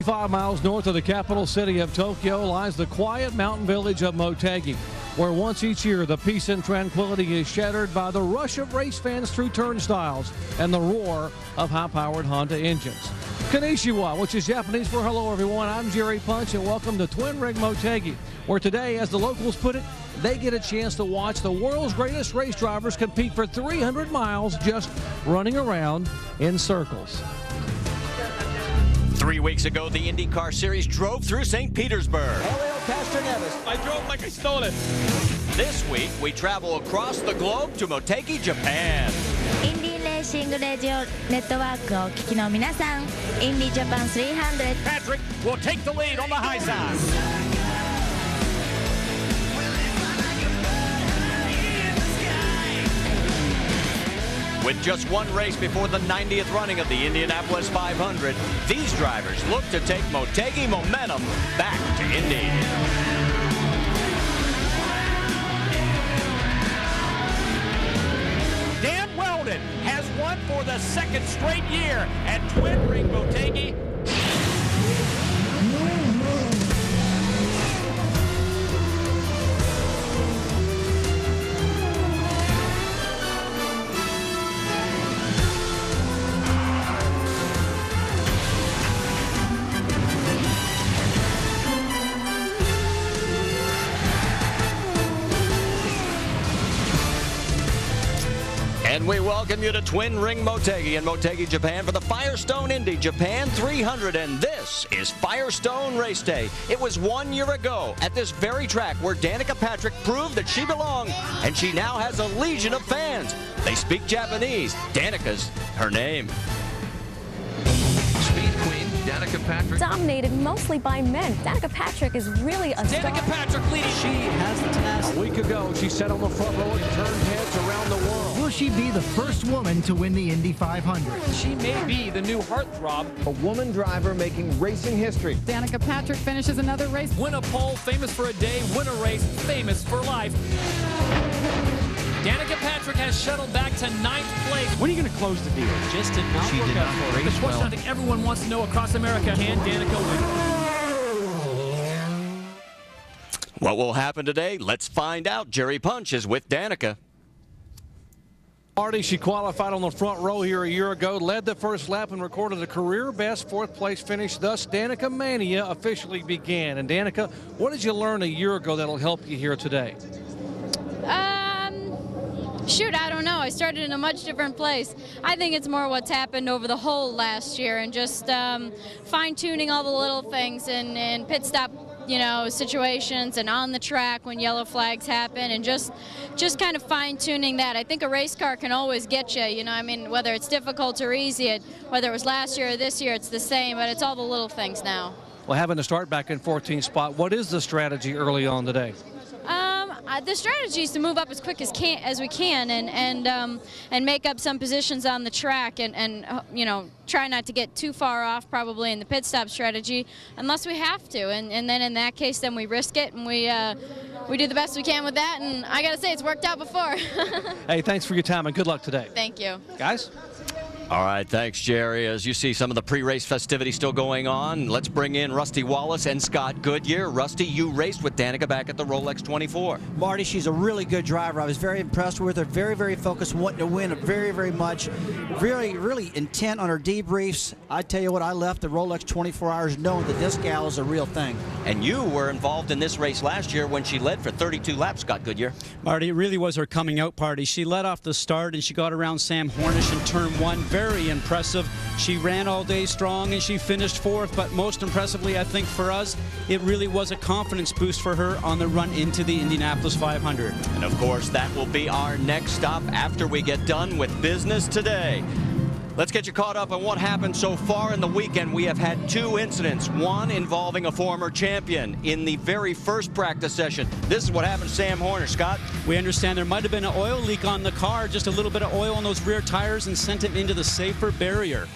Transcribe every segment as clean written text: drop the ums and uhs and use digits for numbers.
5 miles north of the capital city of Tokyo lies the quiet mountain village of Motegi, where once each year the peace and tranquility is shattered by the rush of race fans through turnstiles and the roar of high-powered Honda engines. Konnichiwa, which is Japanese for hello everyone. I'm Jerry Punch and welcome to Twin Ring Motegi, where today, as the locals put it, they get a chance to watch the world's greatest race drivers compete for 300 miles just running around in circles. 3 weeks ago, the Indycar Series drove through St. Petersburg. I drove like I stole it. This week, we travel across the globe to Motegi, Japan. インディーレーシングレディオネットワークをお聞きの皆さん、インディージャパン300 Patrick will take the lead on the high side. With just one race before the 90th running of the Indianapolis 500, these drivers look to take Motegi momentum back to Indy. Dan Weldon has won for the second straight year at Twin Ring Motegi. And we welcome you to Twin Ring Motegi in Motegi, Japan for the Firestone Indy Japan 300. And this is Firestone Race Day. It was 1 year ago at this very track where Danica Patrick proved that she belonged. And she now has a legion of fans. They speak Japanese. Danica's her name. Speed Queen Danica Patrick. Dominated mostly by men. Danica Patrick is really a star. Danica Patrick leading. She has the task. A week ago, she sat on the front row and turned heads around the world. Will she be the first woman to win the Indy 500? She may be the new heartthrob. A woman driver making racing history. Danica Patrick finishes another race. Win a pole, famous for a day. Win a race, famous for life. Danica Patrick has shuttled back to 9th place. When are you going to close the deal? Just did not work out for her. The question I think everyone wants to know across America, can Danica win? What will happen today? Let's find out. Jerry Punch is with Danica. Marty, she qualified on the front row here a year ago, led the first lap and recorded a career best 4th place finish. Thus, Danica Mania officially began. And Danica, what did you learn a year ago that'll help you here today? Shoot, I don't know. I started in a much different place. I think it's more what's happened over the whole last year and just fine-tuning all the little things and pit stop, situations and on the track when yellow flags happen and just kind of fine-tuning that. I think a race car can always get you, whether it's difficult or easy, whether it was last year or this year, it's the same, but it's all the little things now. Well, having to start back in 14th spot, what is the strategy early on today? The strategy is to move up as quick as we can and make up some positions on the track and try not to get too far off probably in the pit stop strategy unless we have to, and then in that case then we risk it and we do the best we can with that, and I gotta say it's worked out before. Hey, thanks for your time and good luck today. Thank you. Guys? All right, thanks, Jerry. As you see some of the pre-race festivities still going on, let's bring in Rusty Wallace and Scott Goodyear. Rusty, you raced with Danica back at the Rolex 24. Marty, she's a really good driver. I was very impressed with her, very, very focused, wanting to win very, very much. Really, really intent on her debriefs. I tell you what, I left the Rolex 24 hours knowing that this gal is a real thing. And you were involved in this race last year when she led for 32 laps, Scott Goodyear. Marty, it really was her coming out party. She led off the start and she got around Sam Hornish in turn 1. Very impressive. She ran all day strong and she finished 4th, but most impressively, I think for us, it really was a confidence boost for her on the run into the Indianapolis 500. And of course, that will be our next stop after we get done with business today. Let's get you caught up on what happened so far in the weekend. We have had 2 incidents, one involving a former champion in the very first practice session. This is what happened to Sam Horner, Scott. We understand there might have been an oil leak on the car, just a little bit of oil on those rear tires and sent him into the safer barrier.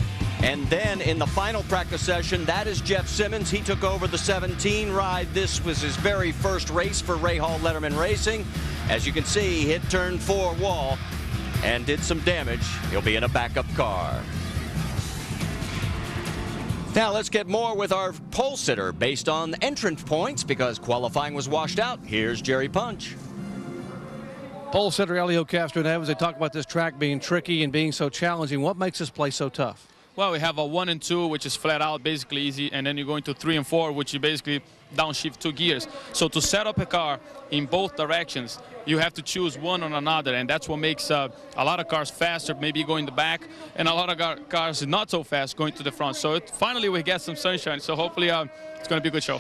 And then in the final practice session, that is Jeff Simmons. He took over the 17 ride. This was his very first race for Ray Hall Letterman Racing. As you can see, he hit turn 4 wall and did some damage. He'll be in a backup car. Now let's get more with our pole sitter based on entrance points because qualifying was washed out. Here's Jerry Punch. Pole sitter Elio Castro-Neves, they talk about this track being tricky and being so challenging. What makes this place so tough? Well, we have a 1 and 2, which is flat out, basically easy, and then you're going to 3 and 4, which is basically downshift 2 gears. So to set up a car in both directions, you have to choose one or another, and that's what makes a lot of cars faster, maybe going the back, and a lot of cars not so fast going to the front. So finally we get some sunshine, so hopefully it's going to be a good show.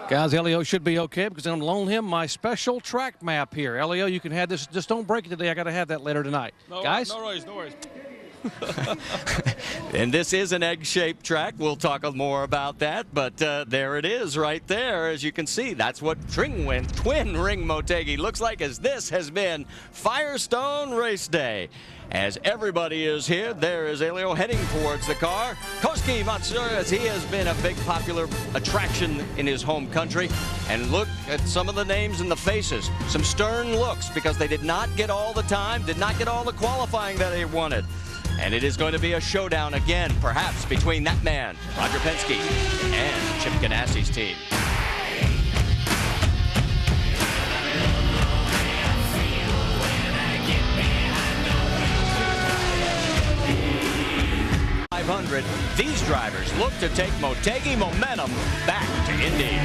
Guys, Elio should be okay because I'm going to loan him my special track map here. Elio, you can have this. Just don't break it today. I got to have that later tonight. No, guys? No worries, no worries. And this is an egg-shaped track. We'll talk more about that, but there it is right there. As you can see, that's what Twin Ring Motegi looks like, as this has been Firestone Race Day. As everybody is here, there is Elio heading towards the car. Kosuke Matsura, as he has been a big popular attraction in his home country. And look at some of the names and the faces. Some stern looks because they did not get all the time, did not get all the qualifying that they wanted. And it is going to be a showdown again, perhaps, between that man, Roger Penske, and Chip Ganassi's team. These drivers look to take Motegi momentum back to Indy.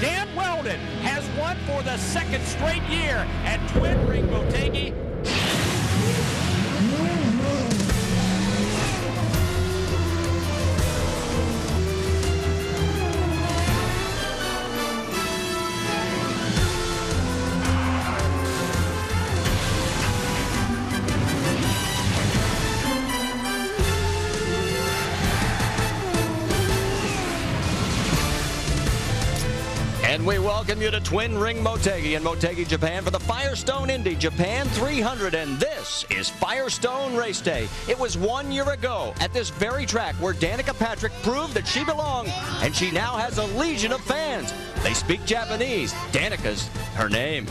Dan Weldon has won for the second straight year at Twin Ring Motegi. And we welcome you to Twin Ring Motegi in Motegi, Japan for the Firestone Indy Japan 300. And this is Firestone Race Day. It was 1 year ago at this very track where Danica Patrick proved that she belonged, and she now has a legion of fans. They speak Japanese. Danica's her name.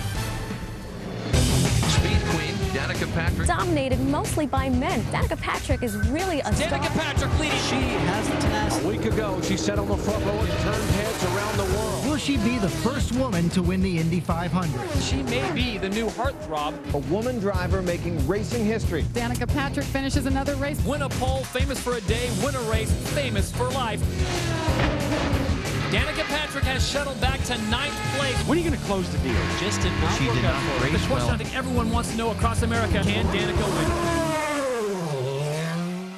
Speed Queen, Danica Patrick. Dominated mostly by men. Danica Patrick is really a star. Danica Patrick leading. She has the tenacity. A week ago, she sat on the front row and turned heads around the world. Will she be the first woman to win the Indy 500? She may be the new heartthrob. A woman driver making racing history. Danica Patrick finishes another race. Win a pole, famous for a day. Win a race, famous for life. Danica Patrick has shuttled back to 9th place. When are you going to close the deal? Just did not work out for her. The question I think everyone wants to know across America, can Danica win?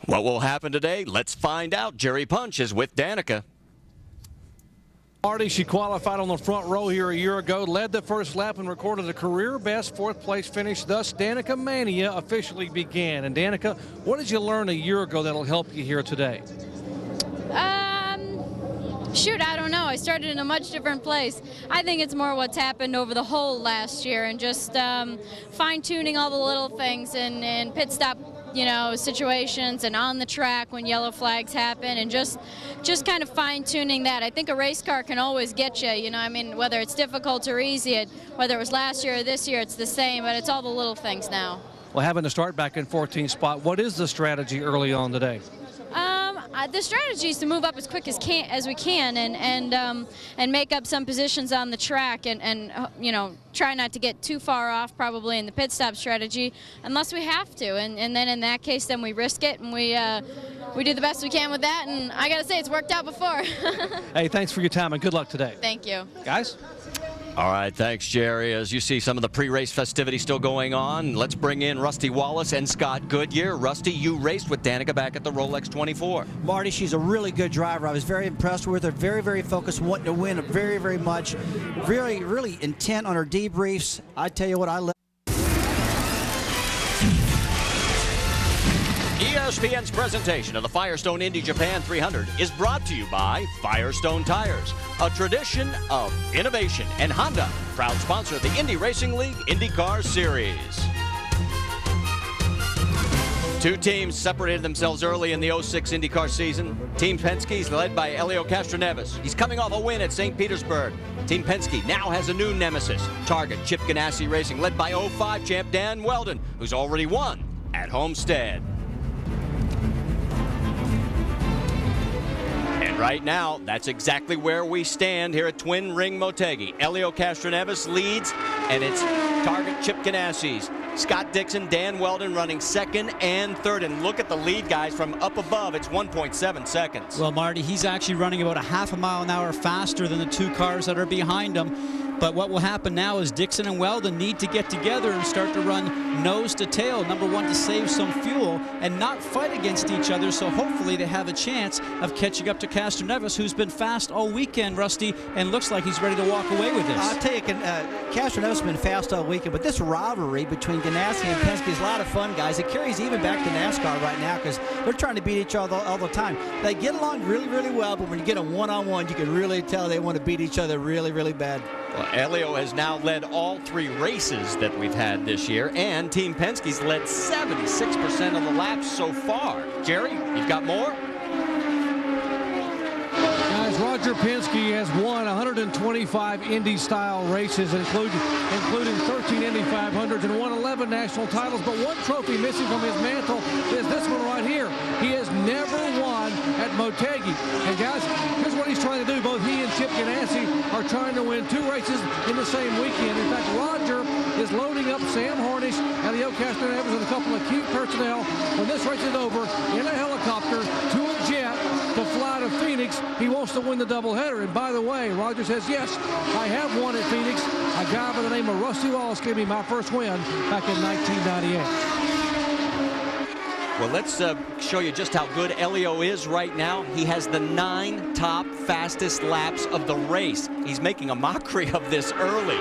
What will happen today? Let's find out. Jerry Punch is with Danica. Marty, she qualified on the front row here a year ago, led the first lap and recorded a career-best 4th place finish. Thus, Danica Mania officially began. And Danica, what did you learn a year ago that'll help you here today? Shoot, I don't know. I started in a much different place. I think it's more what's happened over the whole last year and just fine-tuning all the little things and pit stop, situations and on the track when yellow flags happen and just kind of fine-tuning that. I think a race car can always get you, whether it's difficult or easy, whether it was last year or this year, it's the same, but it's all the little things now. Well, having to start back in 14th spot, what is the strategy early on today? The strategy is to move up as quick as we can and make up some positions on the track and try not to get too far off probably in the pit stop strategy unless we have to, and then in that case then we risk it and we do the best we can with that, and I gotta say it's worked out before. Hey, thanks for your time and good luck today. Thank you. Guys? All right, thanks, Jerry. As you see some of the pre-race festivities still going on, let's bring in Rusty Wallace and Scott Goodyear. Rusty, you raced with Danica back at the Rolex 24. Marty, she's a really good driver. I was very impressed with her. Very, very focused, wanting to win very, very much. Really, really intent on her debriefs. I tell you what, I love. ESPN's presentation of the Firestone Indy Japan 300 is brought to you by Firestone Tires, a tradition of innovation, and Honda, proud sponsor of the Indy Racing League Indycar Series. Two teams separated themselves early in the 06 IndyCar season. Team Penske is led by Helio Castroneves. He's coming off a win at St. Petersburg. Team Penske now has a new nemesis. Target Chip Ganassi Racing, led by 05 champ Dan Weldon, who's already won at Homestead. And right now, that's exactly where we stand here at Twin Ring Motegi. Helio Castroneves leads, and it's Target Chip Ganassi's Scott Dixon, Dan Weldon running second and third. And look at the lead, guys, from up above. It's 1.7 seconds. Well, Marty, he's actually running about a half a mile an hour faster than the two cars that are behind him. But what will happen now is Dixon and Weldon need to get together and start to run nose to tail. Number one, to save some fuel and not fight against each other. So hopefully they have a chance of catching up to Castroneves, who's been fast all weekend, Rusty, and looks like he's ready to walk away with this. I'll tell you, Castroneves has been fast all weekend, but this rivalry between Ganassi and Penske is a lot of fun, guys. It carries even back to NASCAR right now because they're trying to beat each other all the time. They get along really, really well, but when you get them one-on-one, you can really tell they want to beat each other really, really bad. Well, Helio has now led all three races that we've had this year, and Team Penske's led 76% of the laps so far. Jerry, you've got more? Guys, Roger Penske has won 125 Indy-style races, including 13 Indy 500s, and won 11 national titles. But one trophy missing from his mantle is this one right here. He has never won at Motegi. And guys, here's what he's trying to do. Both he and Chip Ganassi are trying to win two races in the same weekend. In fact, Roger is loading up Sam Hornish, Helio Castroneves, and a couple of key personnel when this race is over in a helicopter to a jet to fly to Phoenix. He wants to win the doubleheader. And by the way, Roger says, yes, I have won at Phoenix. A guy by the name of Rusty Wallace gave me my first win back in 1998. Well, let's show you just how good Helio is right now. He has the 9 top fastest laps of the race. He's making a mockery of this early.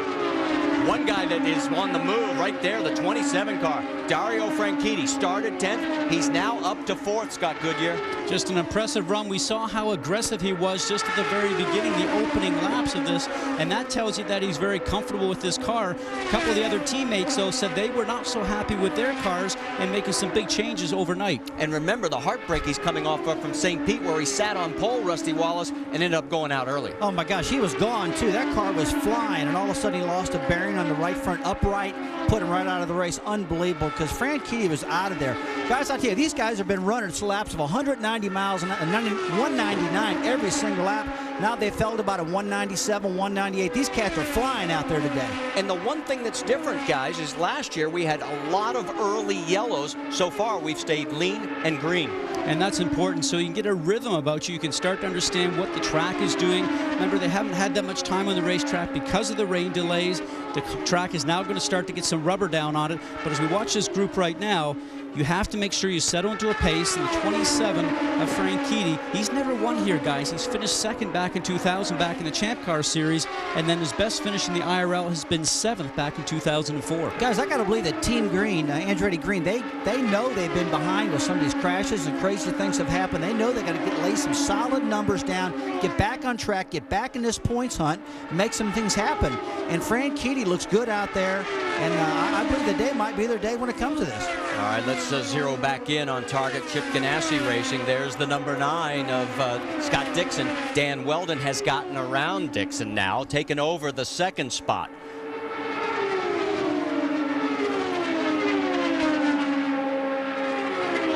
One guy that is on the move right there, the 27 car, Dario Franchitti, started 10th. He's now up to 4th, Scott Goodyear. Just an impressive run. We saw how aggressive he was just at the very beginning, the opening laps of this, and that tells you that he's very comfortable with this car. A couple of the other teammates, though, said they were not so happy with their cars and making some big changes overnight. And remember the heartbreak he's coming off of from St. Pete, where he sat on pole, Rusty Wallace, and ended up going out early. Oh my gosh, he was gone too. That car was flying, and all of a sudden he lost a bearing on the right front upright, put him right out of the race. Unbelievable, because Franchitti was out of there. Guys, I tell you, these guys have been running laps of 190 miles and 199 every single lap. Now they fell to about a 197, 198. These cats are flying out there today. And the one thing that's different, guys, is last year we had a lot of early yellows. So far, we've stayed lean and green. And that's important, so you can get a rhythm about you. You can start to understand what the track is doing. Remember, they haven't had that much time on the racetrack because of the rain delays. The track is now going to start to get some rubber down on it. But as we watch this group right now, you have to make sure you settle into a pace. And the 27 of Franchitti, he's never won here, guys. He's finished second back in 2000, back in the Champ Car Series, and then his best finish in the IRL has been 7th back in 2004. Guys, I got to believe that Team Green, Andretti Green, they know they've been behind with some of these crashes and crazy things have happened. They know they got to lay some solid numbers down, get back on track, get back in this points hunt, and make some things happen. And Franchitti looks good out there, and I believe the day might be their day when it comes to this. All right, let's zero back in on Target Chip Ganassi Racing. There's the number 9 of Scott Dixon. Dan Weldon has gotten around Dixon now, taken over the second spot.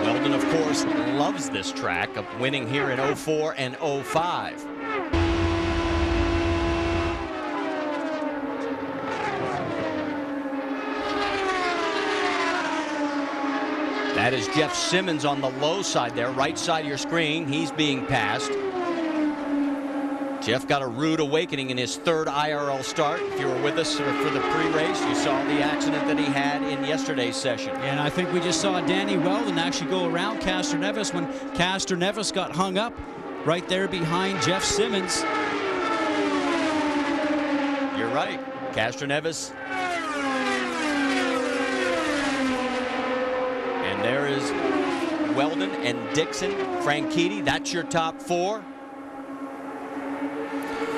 Weldon, of course, loves this track, of winning here in 04 and 05. That is Jeff Simmons on the low side there, right side of your screen. He's being passed. Jeff got a rude awakening in his 3rd IRL start. If you were with us for the pre-race, you saw the accident that he had in yesterday's session. And I think we just saw Danny Weldon actually go around Castroneves when Castroneves got hung up right there behind Jeff Simmons. You're right. Castroneves. And there is Weldon and Dixon. Franchitti, that's your top 4.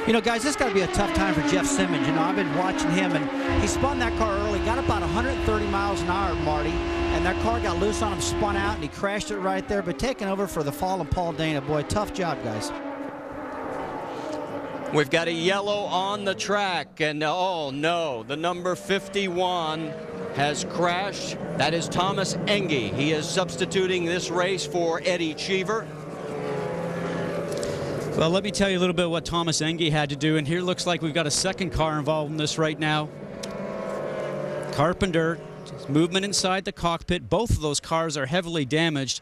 You know, guys, this got to be a tough time for Jeff Simmons. You know, I've been watching him, and he spun that car early, got about 130 miles an hour, Marty, and that car got loose on him, spun out, and he crashed it right there. But taking over for the fallen Paul Dana, boy, tough job, guys. We've got a yellow on the track, and oh no, the number 51 has crashed. That is Thomas Engie. He is substituting this race for Eddie Cheever. Well, let me tell you a little bit what Thomas Engie had to do, and here looks like we've got a second car involved in this right now. Carpenter, movement inside the cockpit. Both of those cars are heavily damaged.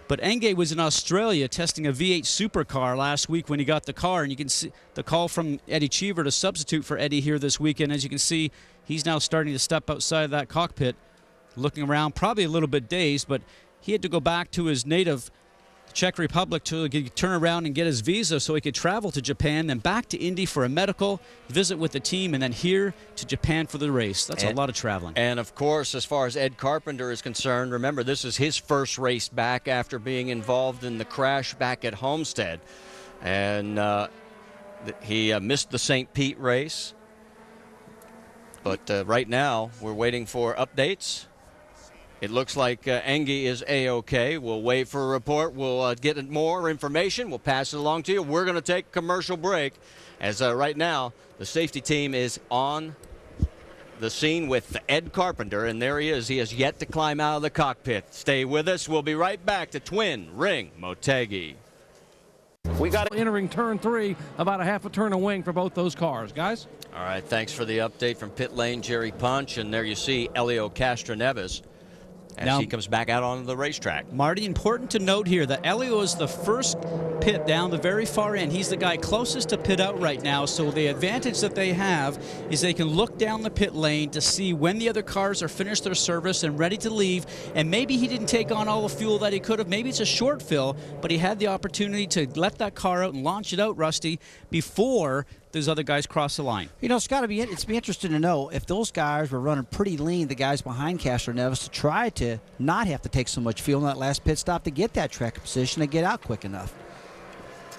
But Engie was in Australia testing a V8 supercar last week when he got the car, and you can see the call from Eddie Cheever to substitute for Eddie here this weekend. As you can see, he's now starting to step outside of that cockpit, looking around, probably a little bit dazed, but he had to go back to his native Czech Republic to turn around and get his visa so he could travel to Japan, then back to Indy for a medical visit with the team, and then here to Japan for the race. That's a lot of traveling. And of course, as far as Ed Carpenter is concerned, remember this is his first race back after being involved in the crash back at Homestead. And he missed the St. Pete race. But right now, we're waiting for updates. It looks like Engie is A-OK. We'll wait for a report. We'll get more information. We'll pass it along to you. We're going to take a commercial break as right now the safety team is on the scene with Ed Carpenter, and there he is. He has yet to climb out of the cockpit. Stay with us. We'll be right back to Twin Ring Motegi. We got entering turn 3, about a half a turn of wing for both those cars, guys. All right, thanks for the update from pit lane, Jerry Punch, and there you see Elio Castroneves as now, he comes back out onto the racetrack. Marty, important to note here that Elio is the first pit down the very far end. He's the guy closest to pit out right now, so the advantage that they have is they can look down the pit lane to see when the other cars are finished their service and ready to leave, and maybe he didn't take on all the fuel that he could have. Maybe it's a short fill, but he had the opportunity to let that car out and launch it out, Rusty, before those other guys cross the line. You know, it's be interesting to know if those guys were running pretty lean, the guys behind Castroneves, to try to not have to take so much fuel in that last pit stop to get that track position and get out quick enough.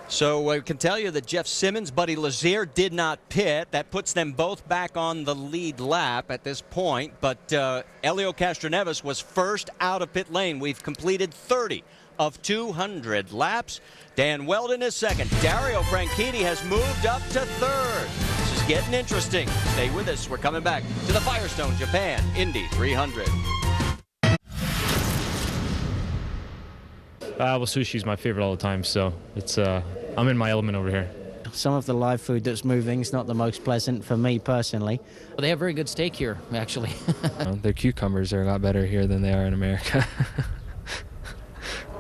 So I can tell you that Jeff Simmons, Buddy Lazier did not pit. That puts them both back on the lead lap at this point. But Elio Castroneves was first out of pit lane. We've completed 30 of 200 laps. Dan Weldon is second. Dario Franchitti has moved up to third. This is getting interesting. Stay with us. We're coming back to the Firestone Japan Indy 300. Well, sushi's my favorite all the time, so it's I'm in my element over here. Some of the live food that's moving is not the most pleasant for me personally. Well, they have very good steak here, actually. Their cucumbers are a lot better here than they are in America.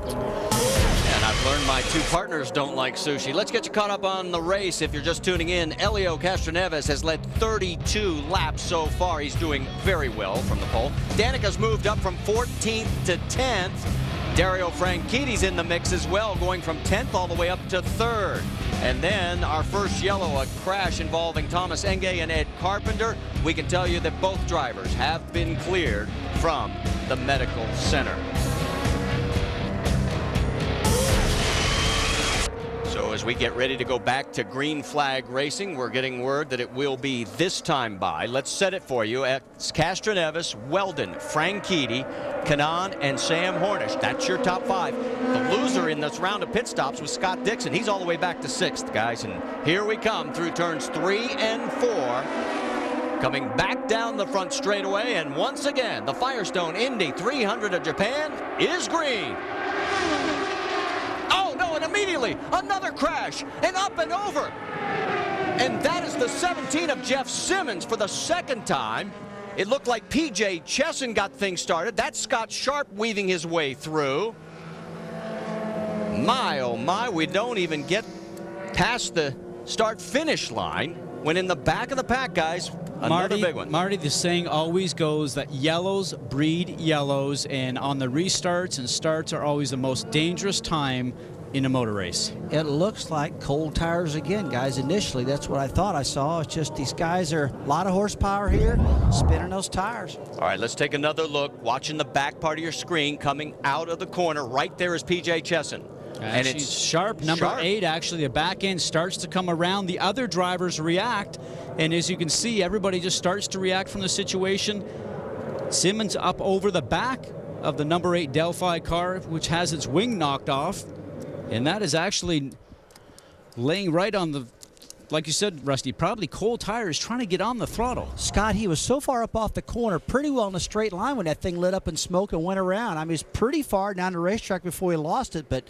And I've learned my two partners don't like sushi. Let's get you caught up on the race. If you're just tuning in, Elio Castroneves has led 32 laps so far. He's doing very well from the pole. Danica's moved up from 14th to 10th. Dario Franchitti's in the mix as well, going from 10th all the way up to 3rd. And then our first yellow, a crash involving Thomas Engie and Ed Carpenter. We can tell you that both drivers have been cleared from the medical center. So as we get ready to go back to green flag racing, we're getting word that it will be this time by. Let's set it for you. It's Castroneves, Weldon, Franchitti, Kanaan, and Sam Hornish. That's your top 5. The loser in this round of pit stops was Scott Dixon. He's all the way back to 6th, guys. And here we come through turns 3 and 4. Coming back down the front straightaway. And once again, the Firestone Indy 300 of Japan is green. Oh, no, and immediately another crash and up and over. And that is the 17 of Jeff Simmons for the second time. It looked like P.J. Chesson got things started. That's Scott Sharp weaving his way through. My, oh my, we don't even get past the start-finish line when in the back of the pack, guys, another big one. Marty, the saying always goes that yellows breed yellows, and on the restarts and starts are always the most dangerous time in a motor race. It looks like cold tires again, guys. Initially, that's what I thought I saw. It's just these guys are a lot of horsepower here, spinning those tires. All right, let's take another look. Watching the back part of your screen, coming out of the corner, right there is P.J. Chesson. And it's Sharp, number 8, actually. The back end starts to come around. The other drivers react, and as you can see, everybody just starts to react from the situation. Simmons up over the back of the number 8 Delphi car, which has its wing knocked off. And that is actually laying right on the, like you said, Rusty, probably cold tires trying to get on the throttle. Scott, he was so far up off the corner, pretty well in a straight line when that thing lit up in smoke and went around. I mean, he was pretty far down the racetrack before he lost it, but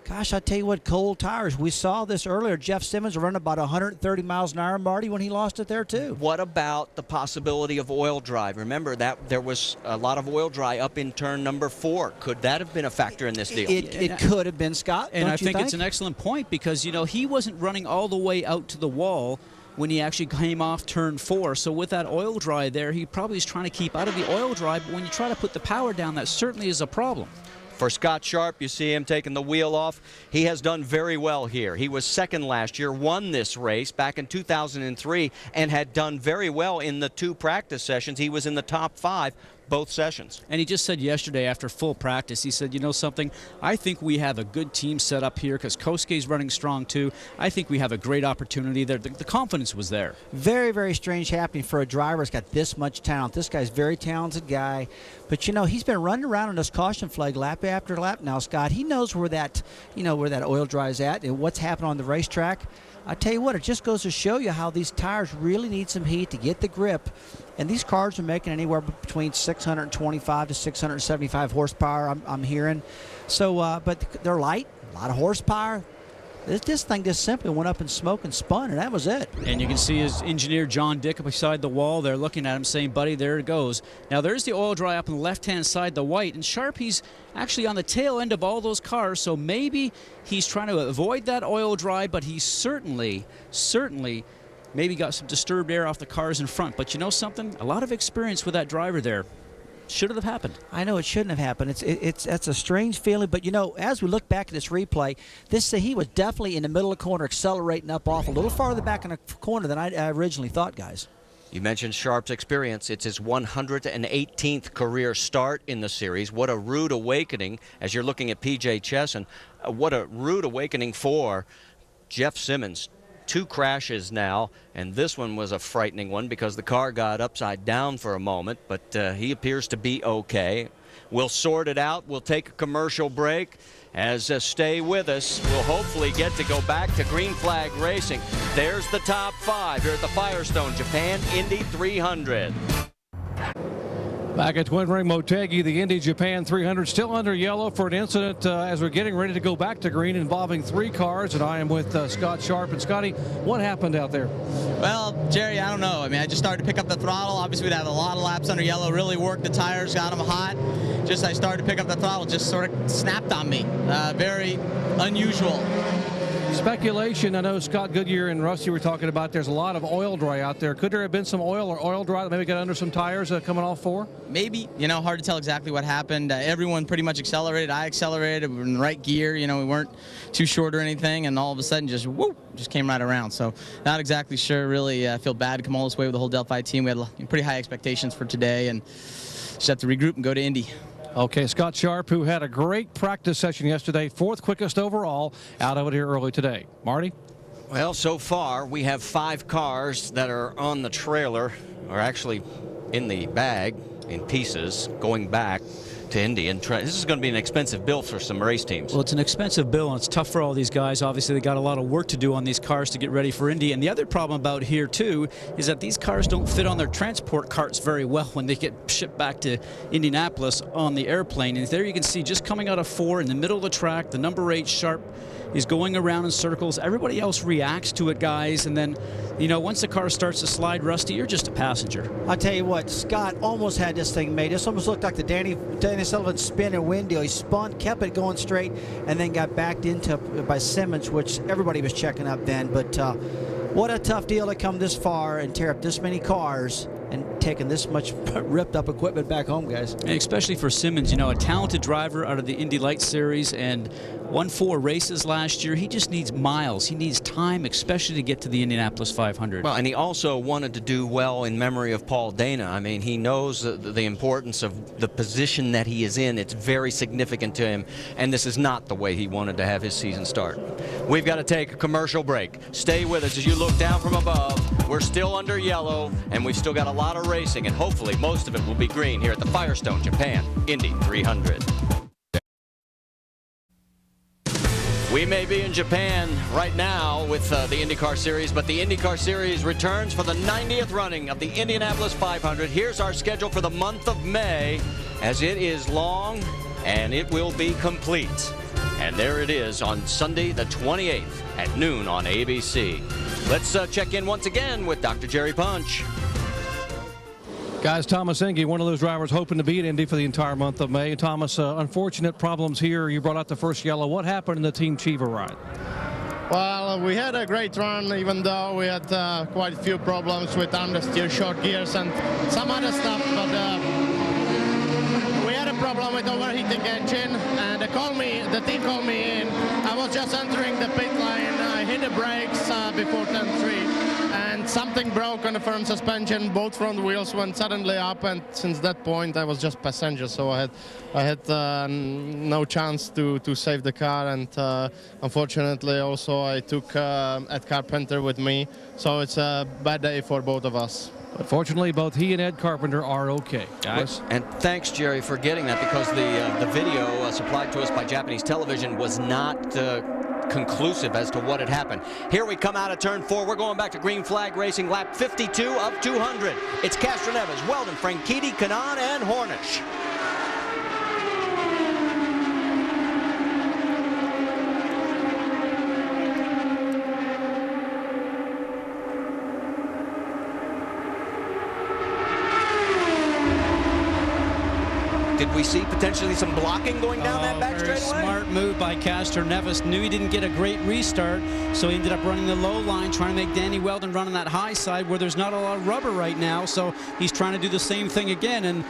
gosh, I tell you what, cold tires. We saw this earlier. Jeff Simmons running about 130 miles an hour, Marty, when he lost it there, too. What about the possibility of oil dry? Remember that there was a lot of oil dry up in turn number 4. Could that have been a factor in this deal? It could have been, Scott. And I think it's an excellent point because, you know, he wasn't running all the way out to the wall when he actually came off turn 4. So with that oil dry there, he probably is trying to keep out of the oil dry. But when you try to put the power down, that certainly is a problem. For Scott Sharp, you see him taking the wheel off. He has done very well here. He was second last year, won this race back in 2003, and had done very well in the 2 practice sessions. He was in the top 5 both sessions. And he just said yesterday after full practice, he said, you know something, I think we have a good team set up here because Kosuke's running strong too. I think we have a great opportunity there. The confidence was there. Very, very strange happening for a driver who's got this much talent. This guy's a very talented guy. But, you know, he's been running around on this caution flag lap after lap now, Scott. He knows where that, you know, where that oil dry is at and what's happening on the racetrack. I tell you what, it just goes to show you how these tires really need some heat to get the grip. And these cars are making anywhere between 625 to 675 horsepower, I'm hearing. So, but they're light, a lot of horsepower. This thing just simply went up in smoke and spun, and that was it. And you can see his engineer, John Dick, beside the wall there looking at him saying, buddy, there it goes. Now, there's the oil dry up on the left-hand side, the white. And Sharp, he's actually on the tail end of all those cars, so maybe he's trying to avoid that oil dry, but he certainly maybe got some disturbed air off the cars in front. But you know something? A lot of experience with that driver there. Should have happened. I know it shouldn't have happened. That's a strange feeling, but you know, as we look back at this replay, he was definitely in the middle of the corner, accelerating up off a little farther back in the corner than I originally thought, guys. You mentioned Sharp's experience. It's his 118th career start in the series. What a rude awakening as you're looking at PJ Chesson. What a rude awakening for Jeff Simmons. 2 crashes now, and this one was a frightening one because the car got upside down for a moment, but he appears to be okay. We'll sort it out. We'll take a commercial break. Stay with us. We'll hopefully get to go back to green flag racing. There's the top 5 here at the Firestone Japan Indy 300. Back at Twin Ring Motegi, the Indy Japan 300 still under yellow for an incident as we're getting ready to go back to green involving 3 cars, and I am with Scott Sharp. And Scotty, what happened out there? Well, Jerry, I don't know. I mean, I just started to pick up the throttle. Obviously, we'd have a lot of laps under yellow, really worked the tires, got them hot. Just I started to pick up the throttle, just sort of snapped on me. Very unusual. Speculation, I know Scott Goodyear and Rusty were talking about there's a lot of oil dry out there. Could there have been some oil dry that maybe got under some tires coming off 4? Maybe. You know, hard to tell exactly what happened. Everyone pretty much accelerated. I accelerated. We were in the right gear. You know, we weren't too short or anything, and all of a sudden just, whoop, just came right around. So not exactly sure. Really feel bad to come all this way with the whole Delphi team. We had pretty high expectations for today, and just have to regroup and go to Indy. Okay, Scott Sharp, who had a great practice session yesterday, 4th quickest overall, out of it here early today. Marty? Well, so far we have 5 cars that are on the trailer, or actually in the bag, in pieces, going back to Indy. And this is going to be an expensive bill for some race teams. Well, it's an expensive bill, and it's tough for all these guys. Obviously, they got a lot of work to do on these cars to get ready for Indy. And the other problem about here, too, is that these cars don't fit on their transport carts very well when they get shipped back to Indianapolis on the airplane. And there you can see, just coming out of 4 in the middle of the track, the number 8 Sharp is going around in circles. Everybody else reacts to it, guys. And then, you know, once the car starts to slide, Rusty, you're just a passenger. I'll tell you what, Scott almost had this thing made. This almost looked like the Danny Sullivan spin and wind deal. He spun, kept it going straight, and then got backed into by Simmons, which everybody was checking up then. But what a tough deal to come this far and tear up this many cars and taking this much ripped up equipment back home, guys. And especially for Simmons, you know, a talented driver out of the Indy Light Series, and won 4 races last year. He just needs miles. He needs time, especially to get to the Indianapolis 500. Well, and he also wanted to do well in memory of Paul Dana. I mean, he knows the importance of the position that he is in. It's very significant to him, and this is not the way he wanted to have his season start. We've got to take a commercial break. Stay with us as you look down from above. We're still under yellow, and we've still got a lot of racing, and hopefully most of it will be green here at the Firestone Japan Indy 300. We may be in Japan right now with the IndyCar Series, but the IndyCar Series returns for the 90th running of the Indianapolis 500. Here's our schedule for the month of May, as it is long and it will be complete. And there it is on Sunday the 28th at noon on ABC. Let's check in once again with Dr. Jerry Punch. Guys, Thomas Engie, one of those drivers hoping to be at Indy for the entire month of May. Thomas, unfortunate problems here. You brought out the first yellow. What happened in the Team Chiva ride? Well, we had a great run, even though we had quite a few problems with understeer, short gears, and some other stuff. But we had a problem with overheating engine, and the team called me in. I was just entering the pit lane. I hit the brakes before turn 3. And something broke on the front suspension. Both front wheels went suddenly up, and since that point I was just passenger, so I had no chance to save the car. And unfortunately also I took Ed Carpenter with me, so it's a bad day for both of us. But fortunately, both he and Ed Carpenter are okay, guys. And thanks, Jerry, for getting that, because the video supplied to us by Japanese television was not conclusive as to what had happened. Here we come out of turn 4. We're going back to green flag racing, lap 52 of 200. It's Castroneves, Weldon, Franchitti, Kanaan, and Hornish. Did we see potentially some blocking going down that back straightaway? Smart move by Castroneves. Knew he didn't get a great restart, so he ended up running the low line, trying to make Danny Weldon run on that high side where there's not a lot of rubber right now, so he's trying to do the same thing again, and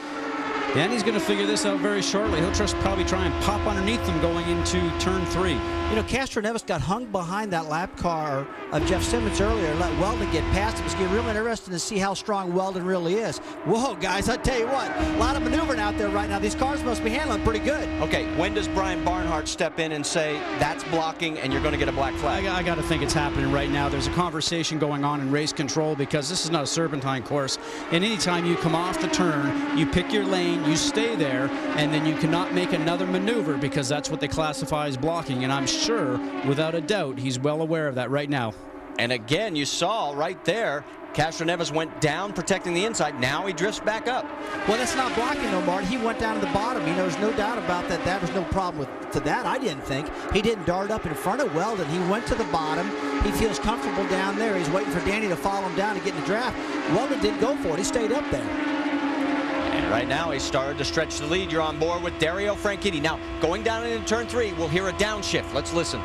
Danny's going to figure this out very shortly. He'll just probably try and pop underneath them going into turn 3. You know, Castroneves got hung behind that lap car of Jeff Simmons earlier, let Weldon get past him. It's getting real interesting to see how strong Weldon really is. Whoa, guys, I tell you what, a lot of maneuvering out there right now. These cars must be handling pretty good. Okay, when does Brian Barnhart step in and say, that's blocking and you're going to get a black flag? I got to think it's happening right now. There's a conversation going on in race control, because this is not a serpentine course. And anytime you come off the turn, you pick your lane, you stay there, and then you cannot make another maneuver, because that's what they classify as blocking. And I'm sure, without a doubt, he's well aware of that right now. And again, you saw right there, Castroneves went down protecting the inside. Now he drifts back up. Well, that's not blocking no more. He went down to the bottom. You know, there's no doubt about that. That was no problem to that, I didn't think. He didn't dart up in front of Weldon. He went to the bottom. He feels comfortable down there. He's waiting for Danny to follow him down to get in the draft. Weldon didn't go for it. He stayed up there. And right now he started to stretch the lead. You're on board with Dario Franchitti. Now, going down into turn 3, we'll hear a downshift. Let's listen.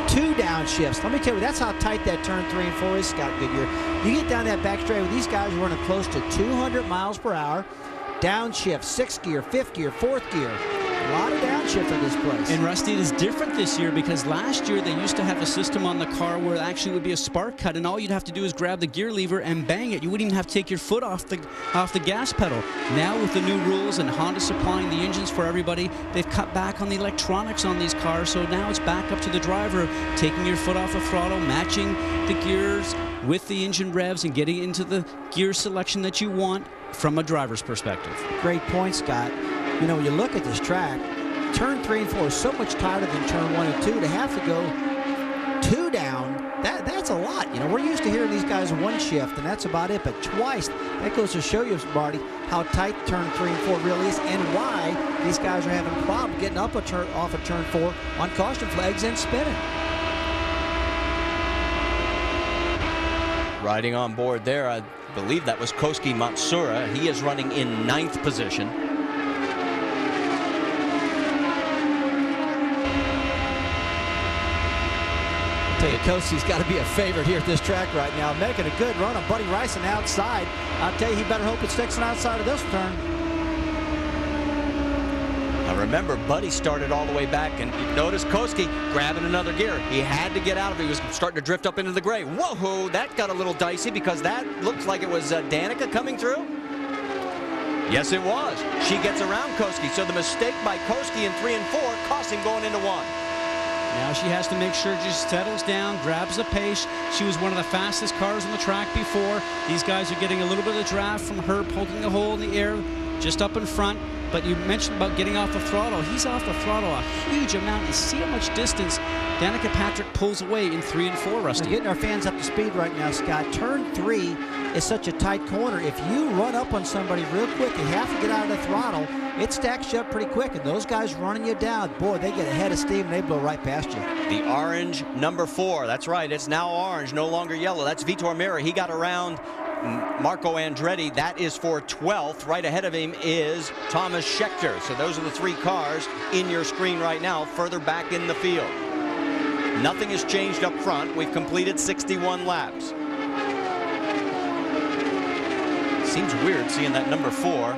2 downshifts. Let me tell you, that's how tight that turn 3 and 4 is, Scott Goodyear. You get down that back straight with these guys running close to 200 miles per hour. Downshift, 6th gear, 5th gear, 4th gear. A lot of downshift in this place. And Rusty, it is different this year, because last year they used to have a system on the car where it actually would be a spark cut, and all you'd have to do is grab the gear lever and bang it. You wouldn't even have to take your foot off the gas pedal. Now with the new rules and Honda supplying the engines for everybody, they've cut back on the electronics on these cars, so now it's back up to the driver, taking your foot off the throttle, matching the gears with the engine revs, and getting into the gear selection that you want from a driver's perspective. Great point, Scott. You know, when you look at this track, turn 3 and 4 is so much tighter than turn 1 and 2. To have to go 2 down, that's a lot. You know, we're used to hearing these guys 1 shift, and that's about it. But twice, that goes to show you, Marty, how tight turn 3 and 4 really is, and why these guys are having problems getting up off of turn 4 on caution flags and spinning. Riding on board there, I believe that was Koski Matsura. He is running in 9th position. Tell you, Koski's got to be a favorite here at this track right now. Making a good run on Buddy Rice on the outside. I'll tell you, he better hope it sticks on outside of this turn. Now remember, Buddy started all the way back, and you notice Koski grabbing another gear. He had to get out of it. He was starting to drift up into the gray. Whoa, that got a little dicey because that looked like it was Danica coming through. Yes, it was. She gets around Koski, so the mistake by Koski in 3 and 4 cost him going into 1. Now she has to make sure she settles down, grabs the pace. She was one of the fastest cars on the track before. These guys are getting a little bit of draft from her poking a hole in the air just up in front. But you mentioned about getting off the throttle. He's off the throttle a huge amount. And see how much distance Danica Patrick pulls away in 3 and 4, Rusty. We're getting our fans up to speed right now, Scott. Turn 3 is such a tight corner. If you run up on somebody real quick, you have to get out of the throttle. It stacks you up pretty quick, and those guys running you down, boy, they get ahead of steam and they blow right past you. The orange number 4. That's right. It's now orange, no longer yellow. That's Vitor Meira. He got around Marco Andretti. That is for 12th. Right ahead of him is Thomas Scheckter. So those are the 3 cars in your screen right now, further back in the field. Nothing has changed up front. We've completed 61 laps. Seems weird seeing that number 4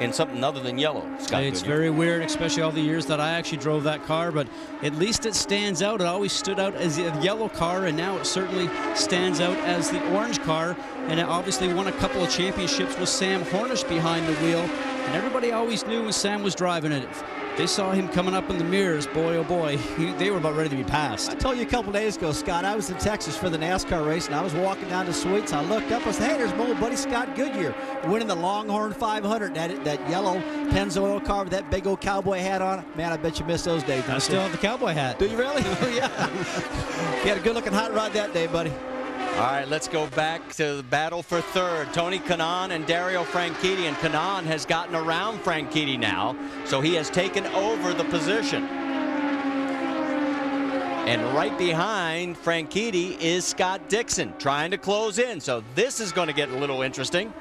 in something other than yellow, Scott. It's very weird, especially all the years that I actually drove that car, but at least it stands out. It always stood out as a yellow car, and now it certainly stands out as the orange car, and it obviously won a couple of championships with Sam Hornish behind the wheel, and everybody always knew when Sam was driving it. They saw him coming up in the mirrors, boy, oh boy, they were about ready to be passed. I told you a couple days ago, Scott, I was in Texas for the NASCAR race, and I was walking down the suites. I looked up, I said, hey, there's my old buddy Scott Goodyear winning the Longhorn 500. That yellow Pennzoil car with that big old cowboy hat on it. Man, I bet you missed those days. I still have the cowboy hat. Do you really? Oh, yeah. You had a good-looking hot rod that day, buddy. All right, let's go back to the battle for 3rd. Tony Kanaan and Dario Franchitti, and Kanaan has gotten around Franchitti now, so he has taken over the position. And right behind Franchitti is Scott Dixon trying to close in, so this is going to get a little interesting.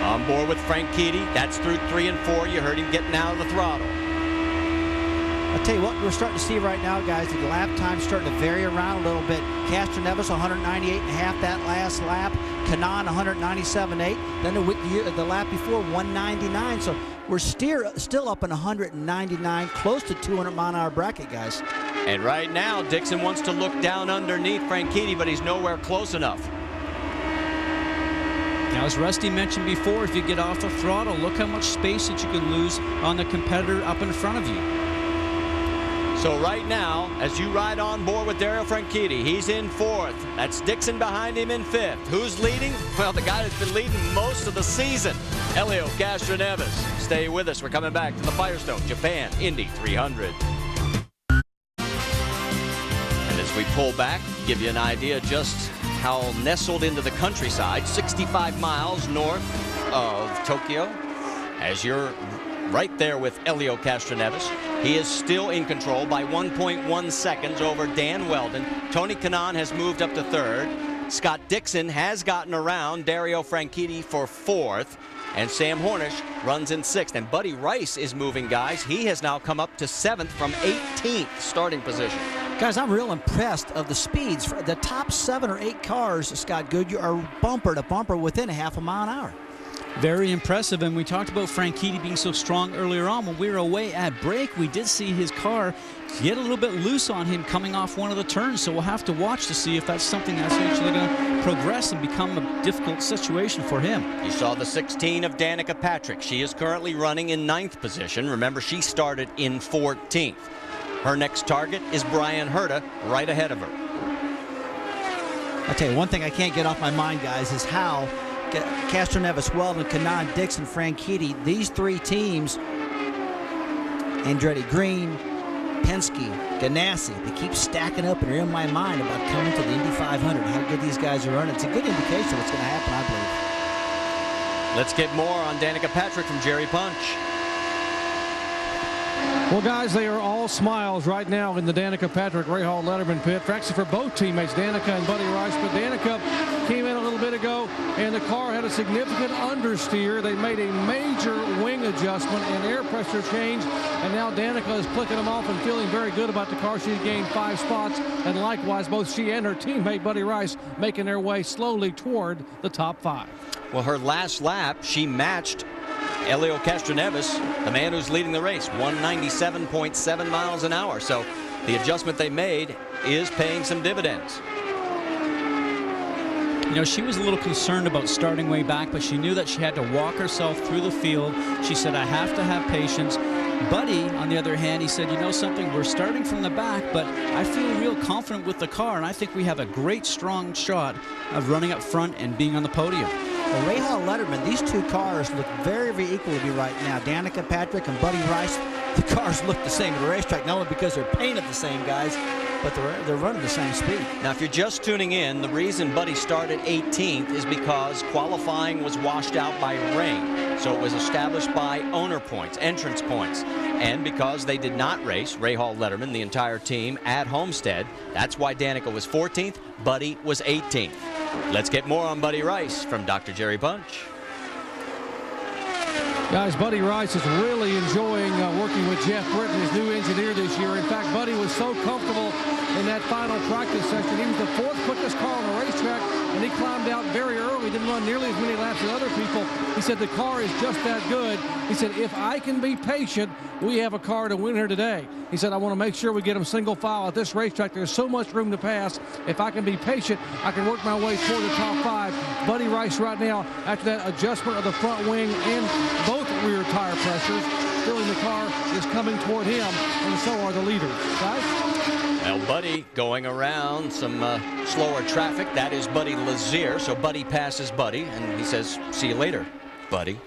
On board with Franchitti. That's through 3 and 4. You heard him getting out of the throttle. I'll tell you what, we're starting to see right now, guys, the lap time starting to vary around a little bit. Castroneves 198.5 that last lap. Kanaan 197.8. Then the lap before 199. So we're still up in 199, close to 200-mile-an-hour bracket, guys. And right now, Dixon wants to look down underneath Franchitti, but he's nowhere close enough. Now, as Rusty mentioned before, if you get off the throttle, look how much space that you can lose on the competitor up in front of you. So right now, as you ride on board with Dario Franchitti, he's in 4th. That's Dixon behind him in 5th. Who's leading? Well, the guy that's been leading most of the season, Helio Castroneves. Stay with us. We're coming back to the Firestone Japan Indy 300. And as we pull back, give you an idea just how nestled into the countryside, 65 miles north of Tokyo, as you're right there with Helio Castroneves. He is still in control by 1.1 seconds over Dan Weldon. Tony Kanaan has moved up to 3rd. Scott Dixon has gotten around Dario Franchitti for 4th. And Sam Hornish runs in 6th. And Buddy Rice is moving, guys. He has now come up to 7th from 18th starting position. Guys, I'm real impressed of the speeds. The top 7 or 8 cars, Scott Goodyear, are bumper to bumper within a half a mile an hour. Very impressive, and we talked about Franchitti being so strong earlier on. When we were away at break, we did see his car get a little bit loose on him coming off one of the turns, so we'll have to watch to see if that's something that's actually going to progress and become a difficult situation for him. You saw the 16 of Danica Patrick. She is currently running in 9th position. Remember, she started in 14th. Her next target is Brian Herta, right ahead of her. I'll tell you, one thing I can't get off my mind, guys, is how Castroneves, Weldon, Kanaan, Dixon, Franchitti, these 3 teams, Andretti Green, Penske, Ganassi, they keep stacking up and are in my mind about coming to the Indy 500, how good these guys are running. It's a good indication of what's going to happen, I believe. Let's get more on Danica Patrick from Jerry Punch. Well, guys, they are all smiles right now in the Danica Patrick Rahal Letterman pit. Actually, for both teammates, Danica and Buddy Rice. But Danica came in a little bit ago, and the car had a significant understeer. They made a major wing adjustment and air pressure change, and now Danica is clicking them off and feeling very good about the car. She's gained 5 spots, and likewise, both she and her teammate, Buddy Rice, making their way slowly toward the top 5. Well, her last lap, she matched Helio Castroneves, the man who's leading the race, 197.7 miles an hour. So the adjustment they made is paying some dividends. You know, she was a little concerned about starting way back, but she knew that she had to walk herself through the field. She said, I have to have patience. Buddy, on the other hand, he said, you know something, we're starting from the back, but I feel real confident with the car, and I think we have a great, strong shot of running up front and being on the podium. Well, Rahal Letterman, these two cars look very, very equal to me right now. Danica Patrick and Buddy Rice, the cars look the same at the racetrack, not only because they're painted the same, guys, but they're running the same speed. Now, if you're just tuning in, the reason Buddy started 18th is because qualifying was washed out by rain. So it was established by owner points, entrance points. And because they did not race, Rahal Letterman, the entire team, at Homestead, that's why Danica was 14th, Buddy was 18th. Let's get more on Buddy Rice from Dr. Jerry Bunch. Guys, Buddy Rice is really enjoying working with Jeff Britton, his new engineer this year. In fact, Buddy was so comfortable in that final practice session. He was the 4th quickest car on the racetrack, and he climbed out very early, didn't run nearly as many laps as other people. He said the car is just that good. He said, if I can be patient, we have a car to win here today. He said, I want to make sure we get them single file at this racetrack. There's so much room to pass. If I can be patient, I can work my way toward the top 5. Buddy Rice right now, after that adjustment of the front wing and both rear tire pressures, feeling the car is coming toward him, and so are the leaders. Guys? Well, Buddy going around some slower traffic. That is Buddy Lazier. So Buddy passes Buddy, and he says, see you later, Buddy.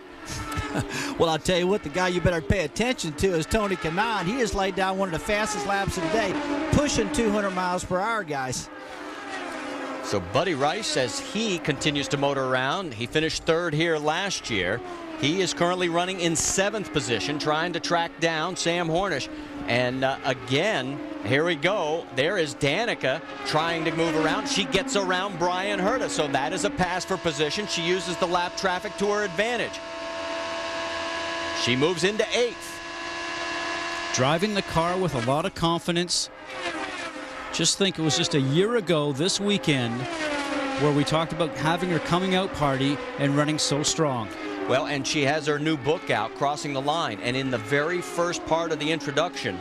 Well, I'll tell you what, the guy you better pay attention to is Tony Kanaan. He just laid down one of the fastest laps of the day, pushing 200 miles per hour, guys. So Buddy Rice, as he continues to motor around, he finished 3rd here last year. He is currently running in 7th position, trying to track down Sam Hornish. And again, here we go. There is Danica trying to move around. She gets around Brian Herta, so that is a pass for position. She uses the lap traffic to her advantage. She moves into 8th. Driving the car with a lot of confidence. Just think it was just a year ago this weekend where we talked about having her coming out party and running so strong. Well, and she has her new book out, Crossing the Line, and in the very first part of the introduction,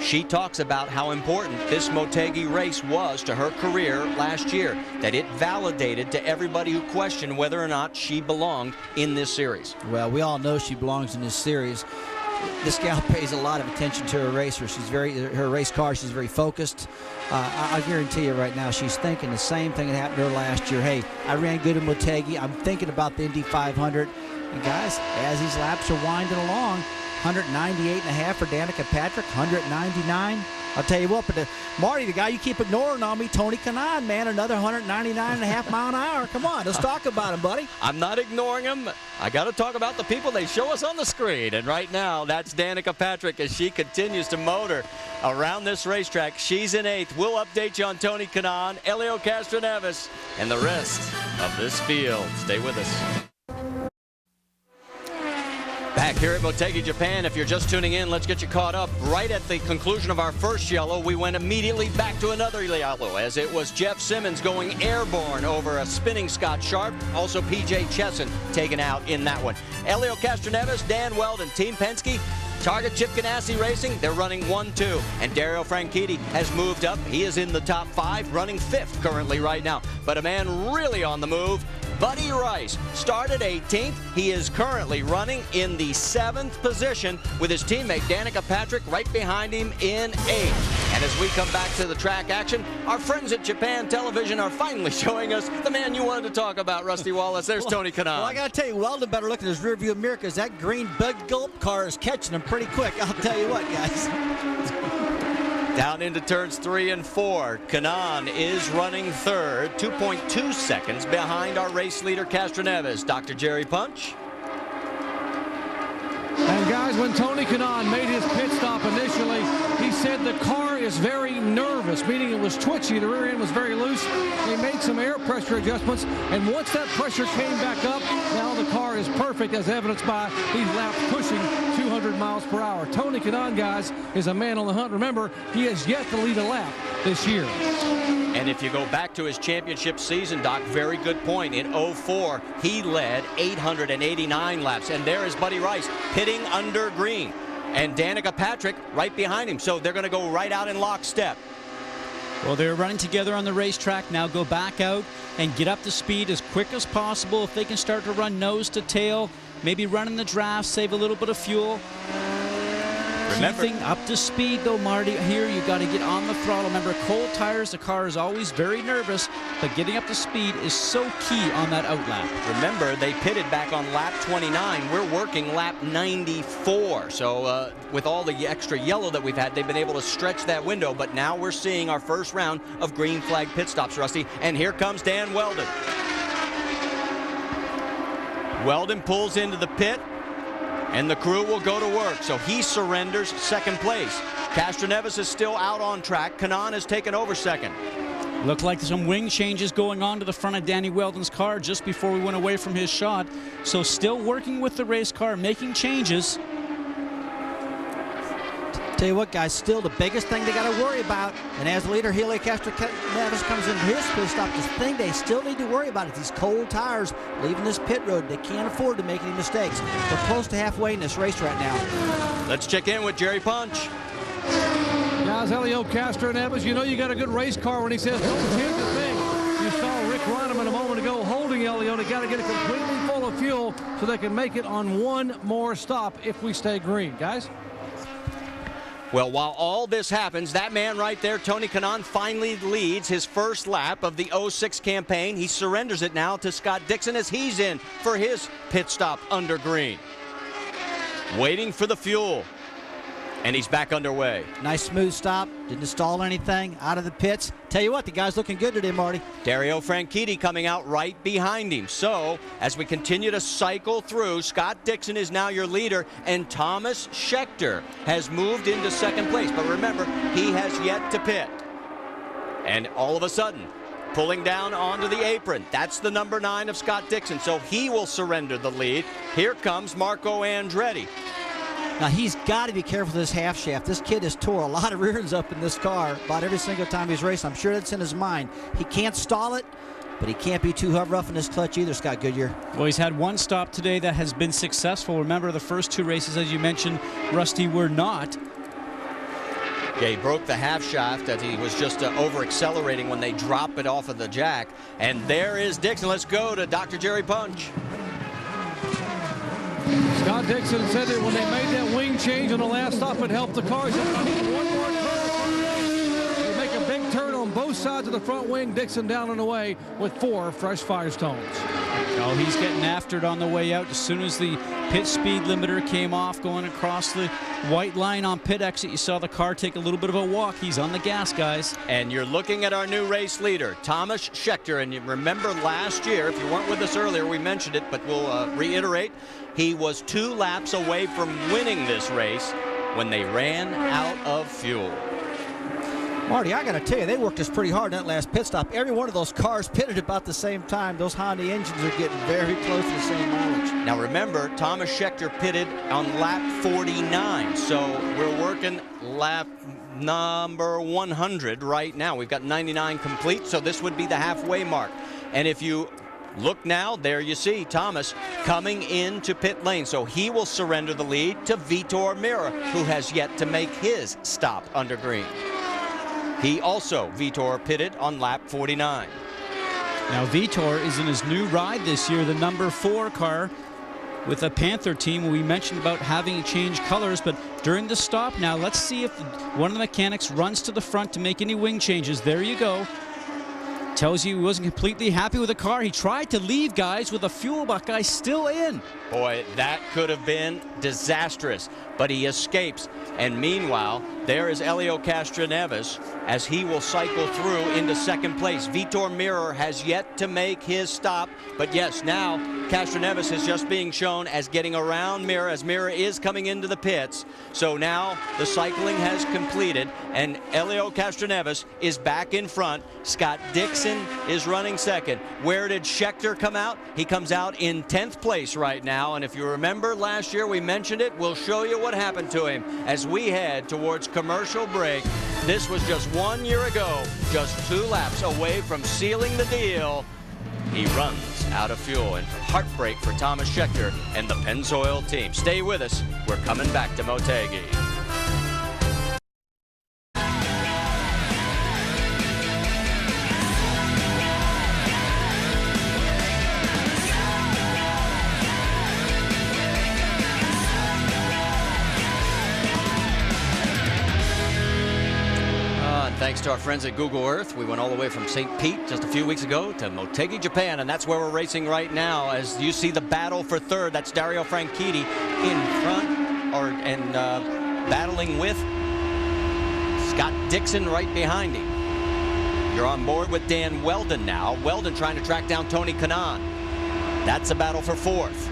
she talks about how important this Motegi race was to her career last year, that it validated to everybody who questioned whether or not she belonged in this series. Well, we all know she belongs in this series. This gal pays a lot of attention to her racer. Her race car, she's very focused. I guarantee you right now, she's thinking the same thing that happened to her last year. Hey, I ran good in Motegi. I'm thinking about the Indy 500. And guys, as these laps are winding along, 198.5 for Danica Patrick, 199. I'll tell you what, but Marty, the guy you keep ignoring on me, Tony Kanaan, man, another 199.5 mile an hour. Come on, let's talk about him, buddy. I'm not ignoring him. I got to talk about the people they show us on the screen. And right now, that's Danica Patrick as she continues to motor around this racetrack. She's in 8th. We'll update you on Tony Kanaan, Helio Castroneves, and the rest of this field. Stay with us. Back here at Motegi, Japan. If you're just tuning in, let's get you caught up. Right at the conclusion of our first yellow, we went immediately back to another yellow, as it was Jeff Simmons going airborne over a spinning Scott Sharp. Also P.J. Chesson taken out in that one. Helio Castroneves, Dan Weldon, Team Penske, Target Chip Ganassi Racing, they're running 1-2. And Dario Franchitti has moved up. He is in the top 5, running 5th currently right now. But a man really on the move, Buddy Rice, started 18th. He is currently running in the 7th position with his teammate Danica Patrick right behind him in 8th. And as we come back to the track action, our friends at Japan Television are finally showing us the man you wanted to talk about, Rusty Wallace. There's Tony Kanaan. Well, I got to tell you, Weldon better look at his rearview mirror because that green Bud Gulp car is catching him pretty quick. I'll tell you what, guys. Down into turns 3 and 4. Kanaan is running 3rd, 2.2 seconds behind our race leader Castroneves. Dr. Jerry Punch. And Guys, when Tony Kanaan made his pit stop initially, he said the car is very nervous, meaning it was twitchy. The rear end was very loose. They made some air pressure adjustments, and once that pressure came back up, now the car is perfect, as evidenced by these laps pushing 200 miles per hour. Tony Kanaan, guys, is a man on the hunt. Remember, he has yet to lead a lap this year. And if you go back to his championship season, Doc, very good point. In 04, he led 889 laps. And there is Buddy Rice pitting under green. And Danica Patrick right behind him. So they're going to go right out in lockstep. Well, they're running together on the racetrack. Now go back out and get up to speed as quick as possible. If they can start to run nose to tail, maybe run in the draft, save a little bit of fuel. Remember, keeping up to speed, though, Marty. Here, you got to get on the throttle. Remember, cold tires, the car is always very nervous, but getting up to speed is so key on that outlap. Remember, they pitted back on lap 29. We're working lap 94. So with all the extra yellow that we've had, they've been able to stretch that window. But now we're seeing our first round of green flag pit stops, Rusty. And here comes Dan Weldon. Weldon pulls into the pit, and the crew will go to work. So he surrenders second place. Castroneves is still out on track. Kanaan has taken over second. Looked like some wing changes going on to the front of Danny Weldon's car just before we went away from his shot. So still working with the race car, making changes. Tell you what, guys, still the biggest thing they got to worry about, and as leader Helio Castroneves comes into his pit stop, the thing they still need to worry about is these cold tires leaving this pit road. They can't afford to make any mistakes. We're close to halfway in this race right now. Let's check in with Jerry Punch. Guys, Helio Castroneves, you know you got a good race car when he says don't change a thing. You saw Rick Reineman a moment ago holding Helio. They got to get it completely full of fuel so they can make it on one more stop if we stay green. Guys? Well, while all this happens, that man right there, Tony Kanaan, finally leads his first lap of the 06 campaign. He surrenders it now to Scott Dixon as he's in for his pit stop under green. Waiting for the fuel. And he's back underway. Nice smooth stop. Didn't stall anything. Out of the pits. Tell you what, the guy's looking good today, Marty. Dario Franchitti coming out right behind him. So, as we continue to cycle through, Scott Dixon is now your leader, and Thomas Schechter has moved into second place. But remember, he has yet to pit. And all of a sudden, pulling down onto the apron, that's the number 9 of Scott Dixon. So he will surrender the lead. Here comes Marco Andretti. Now, he's got to be careful with this half shaft. This kid has tore a lot of rear ends up in this car about every single time he's racing. I'm sure that's in his mind. He can't stall it, but he can't be too rough in his clutch either, Scott Goodyear. Well, he's had one stop today that has been successful. Remember, the first 2 races, as you mentioned, Rusty, were not. Yeah, he broke the half shaft that he was just over-accelerating when they drop it off of the jack. And there is Dixon. Let's go to Dr. Jerry Punch. Scott Dixon said that when they made that wing change on the last stop, it helped the car. He said, I need one more turn. They make a big turn on both sides of the front wing. Dixon down and away with 4 fresh Firestones. Oh, he's getting after it on the way out. As soon as the pit speed limiter came off, going across the white line on pit exit, you saw the car take a little bit of a walk. He's on the gas, guys. And you're looking at our new race leader, Thomas Schechter. And you remember last year, if you weren't with us earlier, we mentioned it, but we'll reiterate. He was 2 laps away from winning this race when they ran out of fuel. Marty, I got to tell you, they worked us pretty hard in that last pit stop. Every one of those cars pitted about the same time. Those Honda engines are getting very close to the same mileage. Now remember, Thomas Schechter pitted on lap 49, so we're working lap number 100 right now. We've got 99 complete, so this would be the halfway mark. And if you look now, there you see Thomas coming into pit lane. So he will surrender the lead to Vitor Meira, who has yet to make his stop under green. He also, Vitor, pitted on lap 49. Now Vitor is in his new ride this year, the number 4 car with the Panther team. We mentioned about having to change colors, but during the stop now, let's see if one of the mechanics runs to the front to make any wing changes. There you go. Tells you he wasn't completely happy with the car. He tried to leave, guys, with a fuel buckeye still in. Boy, that could have been disastrous, but he escapes. And meanwhile, There is Elio Castroneves as he will cycle through into second place. Vitor Mirror has yet to make his stop, but yes, now Castroneves is just being shown as getting around Mirror as Mirror is coming into the pits. So now the cycling has completed and Elio Castroneves is back in front. Scott Dixon is running second. Where did Scheckter come out? He comes out in 10th place right now, and if you remember last year we mentioned it, we'll show you what happened to him as we head towards commercial break. This was just 1 year ago, just 2 laps away from sealing the deal. He runs out of fuel, and heartbreak for Thomas Scheckter and the Pennzoil team. Stay with us. We're coming back to Motegi. Thanks to our friends at Google Earth, we went all the way from St. Pete just a few weeks ago to Motegi, Japan, and that's where we're racing right now. As you see the battle for third, that's Dario Franchitti in front, and battling with Scott Dixon right behind him. You're on board with Dan Weldon now. Weldon trying to track down Tony Kanaan. That's a battle for fourth.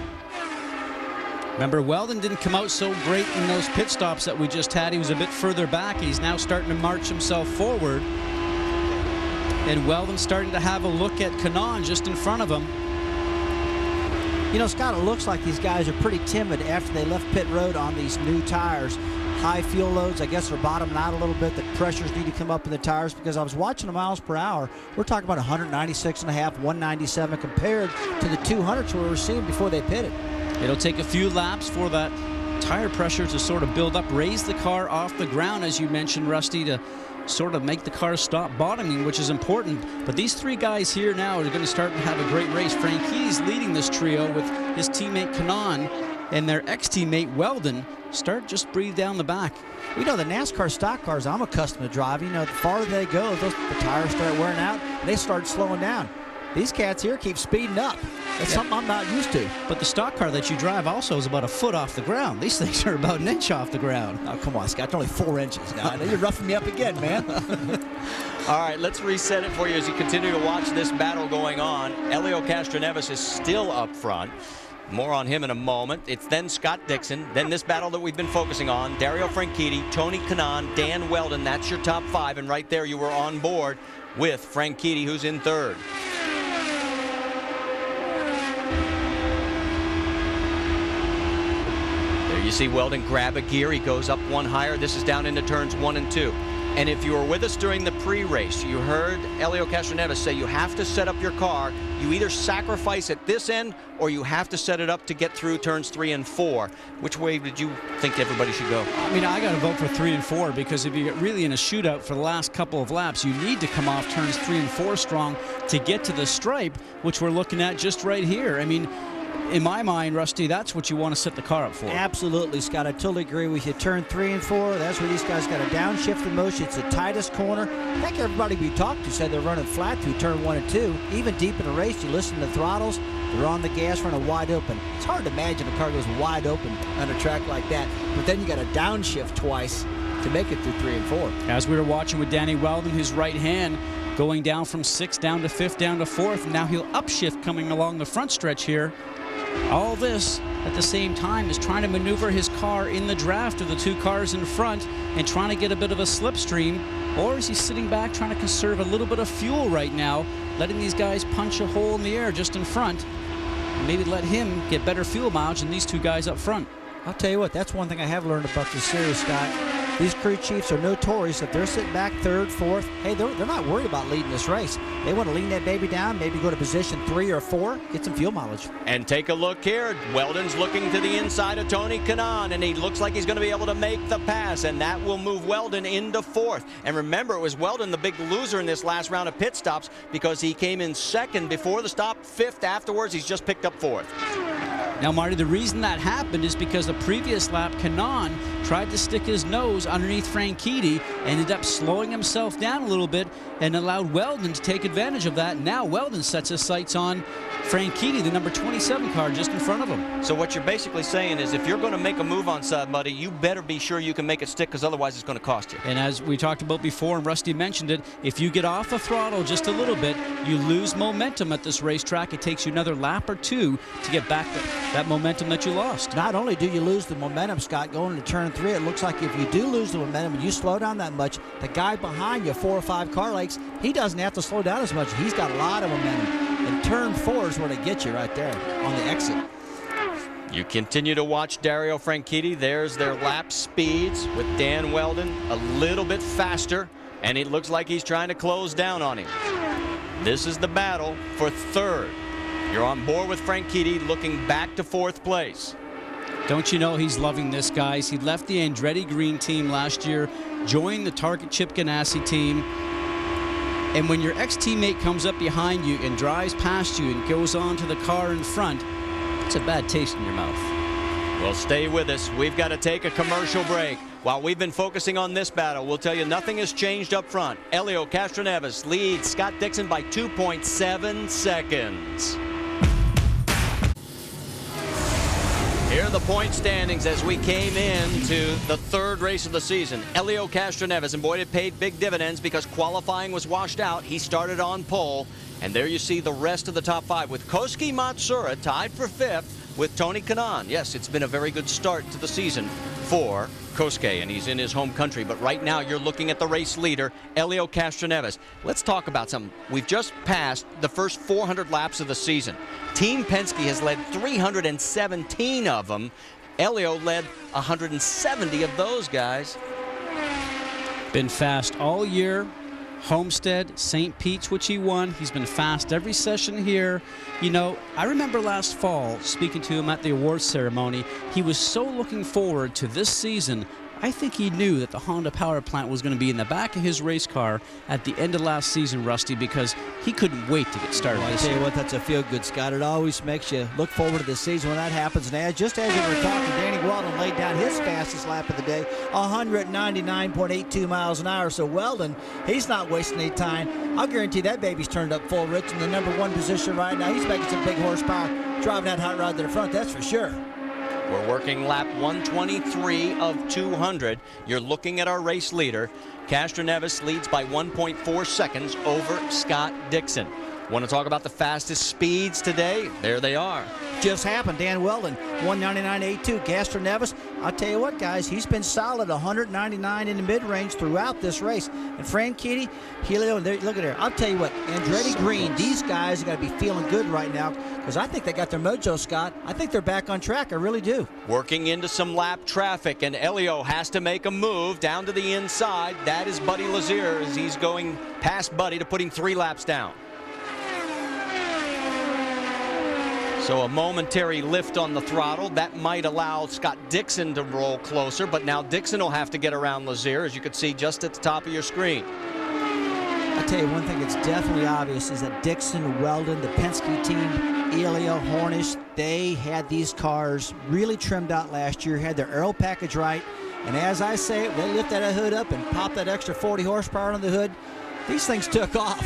Remember, Weldon didn't come out so great in those pit stops that we just had. He was a bit further back. He's now starting to march himself forward. And Weldon's starting to have a look at Kanaan just in front of him. You know, Scott, it looks like these guys are pretty timid after they left pit road on these new tires. High fuel loads, I guess, are bottoming out a little bit. The pressures need to come up in the tires because I was watching the miles per hour. We're talking about 196.5, 197 compared to the 200s we were seeing before they pitted. It'll take a few laps for that tire pressure to sort of build up, raise the car off the ground, as you mentioned, Rusty, to sort of make the car stop bottoming, which is important. But these 3 guys here now are going to start to have a great race. Frankie's leading this trio with his teammate Kanaan and their ex-teammate Weldon. Start just breathe down the back. You know, the NASCAR stock cars I'm accustomed to driving, you know, the farther they go, the tires start wearing out, and they start slowing down. These cats here keep speeding up. That's something I'm not used to. But the stock car that you drive also is about a foot off the ground. These things are about an inch off the ground. Oh, come on, Scott. It's only 4 inches now. I know you're roughing me up again, man. All right, let's reset it for you as you continue to watch this battle going on. Elio Castroneves is still up front. More on him in a moment. It's then Scott Dixon, then this battle that we've been focusing on, Dario Franchitti, Tony Kanaan, Dan Weldon. That's your top 5, and right there you were on board with Franchitti, who's in third. You see Weldon grab a gear. He goes up 1 higher. This is down into turns 1 and 2. And if you were with us during the pre-race, you heard Elio Castroneves say you have to set up your car. You either sacrifice at this end or you have to set it up to get through turns 3 and 4. Which way did you think everybody should go? I mean, I got to vote for 3 and 4 because if you get really in a shootout for the last couple of laps, you need to come off turns 3 and 4 strong to get to the stripe, which we're looking at just right here. I mean, in my mind, Rusty, that's what you want to set the car up for. Absolutely, Scott. I totally agree with you. Turn 3 and 4, that's where these guys got a downshift in motion. It's the tightest corner. Heck, everybody we talked to said they're running flat through turn 1 and 2. Even deep in the race, you listen to the throttles, they're on the gas, running wide open. It's hard to imagine a car goes wide open on a track like that, but then you got a downshift twice to make it through 3 and 4. As we were watching with Danny Weldon, his right hand going down from 6th down to 5th down to 4th, and now he'll upshift coming along the front stretch here. All this at the same time is trying to maneuver his car in the draft of the 2 cars in front and trying to get a bit of a slipstream, or is he sitting back trying to conserve a little bit of fuel right now, letting these guys punch a hole in the air just in front and maybe let him get better fuel mileage than these 2 guys up front? I'll tell you what, that's one thing I have learned about this series, Scott. These crew chiefs are notorious. If they're sitting back 3rd, 4th, hey, they're not worried about leading this race. They want to lean that baby down, maybe go to position 3 or 4, get some fuel mileage. And take a look here. Weldon's looking to the inside of Tony Kanaan, and he looks like he's going to be able to make the pass, and that will move Weldon into 4th. And remember, it was Weldon the big loser in this last round of pit stops because he came in 2nd before the stop, 5th afterwards. He's just picked up 4th. Now, Marty, the reason that happened is because the previous lap, Kanaan tried to stick his nose underneath Franchitti, ended up slowing himself down a little bit and allowed Weldon to take advantage of that. Now Weldon sets his sights on Franchitti, the number 27 car just in front of him. So what you're basically saying is if you're going to make a move on somebody, you better be sure you can make it stick, because otherwise it's going to cost you. And as we talked about before, and Rusty mentioned it, if you get off the throttle just a little bit, you lose momentum at this racetrack. It takes you another lap or two to get back that momentum that you lost. Not only do you lose the momentum, Scott, going into turn 3, it looks like if you do lose the momentum and you slow down that much, the guy behind you, 4 or 5 car lengths, he doesn't have to slow down as much. He's got a lot of momentum. And turn 4 is where they get you right there on the exit. You continue to watch Dario Franchitti. There's their lap speeds with Dan Weldon a little bit faster, and it looks like he's trying to close down on him. This is the battle for 3rd. You're on board with Franchitti, looking back to 4th place. Don't you know he's loving this, guys? He left the Andretti Green team last year, joined the Target Chip Ganassi team. And when your ex-teammate comes up behind you and drives past you and goes on to the car in front, it's a bad taste in your mouth. Well, stay with us. We've got to take a commercial break. While we've been focusing on this battle, we'll tell you nothing has changed up front. Helio Castroneves leads Scott Dixon by 2.7 seconds. Here are the point standings as we came into the 3rd race of the season. Helio Castroneves, and boy, it paid big dividends because qualifying was washed out. He started on pole, and there you see the rest of the top 5 with Koski Matsura tied for 5th with Tony Kanaan. Yes, it's been a very good start to the season for Kosuke, and he's in his home country. But right now you're looking at the race leader, Helio Castroneves. Let's talk about something. We've just passed the first 400 laps of the season. Team Penske has led 317 of them. Helio led 170 of those guys. Been fast all year. Homestead, St. Pete's, which he won. He's been fast every session here. You know, I remember last fall speaking to him at the awards ceremony. He was so looking forward to this season. I think he knew that the Honda power plant was going to be in the back of his race car at the end of last season, Rusty, because he couldn't wait to get started. Well, I tell you what, that's a feel-good, Scott. It always makes you look forward to the season when that happens. And just as we were talking, Danny Weldon laid down his fastest lap of the day, 199.82 miles an hour. So Weldon, he's not wasting any time. I'll guarantee that baby's turned up full, Rich, in the #1 position right now. He's making some big horsepower, driving that hot rod to the front, that's for sure. We're working lap 123 of 200. You're looking at our race leader. Castroneves leads by 1.4 seconds over Scott Dixon. Want to talk about the fastest speeds today? There they are. Just happened. Dan Weldon, 199.82. Castroneves, I'll tell you what, guys, he's been solid, 199 in the mid-range throughout this race. And Franchitti, Helio, look at there. I'll tell you what, Andretti Green, these guys are going to be feeling good right now because I think they got their mojo, Scott. I think they're back on track. I really do. Working into some lap traffic, and Helio has to make a move down to the inside. That is Buddy Lazier as he's going past Buddy to put him 3 laps down. So a momentary lift on the throttle. That might allow Scott Dixon to roll closer, but now Dixon will have to get around Lazier, as you can see just at the top of your screen. I'll tell you one thing that's definitely obvious is that Dixon, Weldon, the Penske team, Helio, Hornish, they had these cars really trimmed out last year, had their aero package right, and as I say, they lift that hood up and pop that extra 40 horsepower on the hood. These things took off.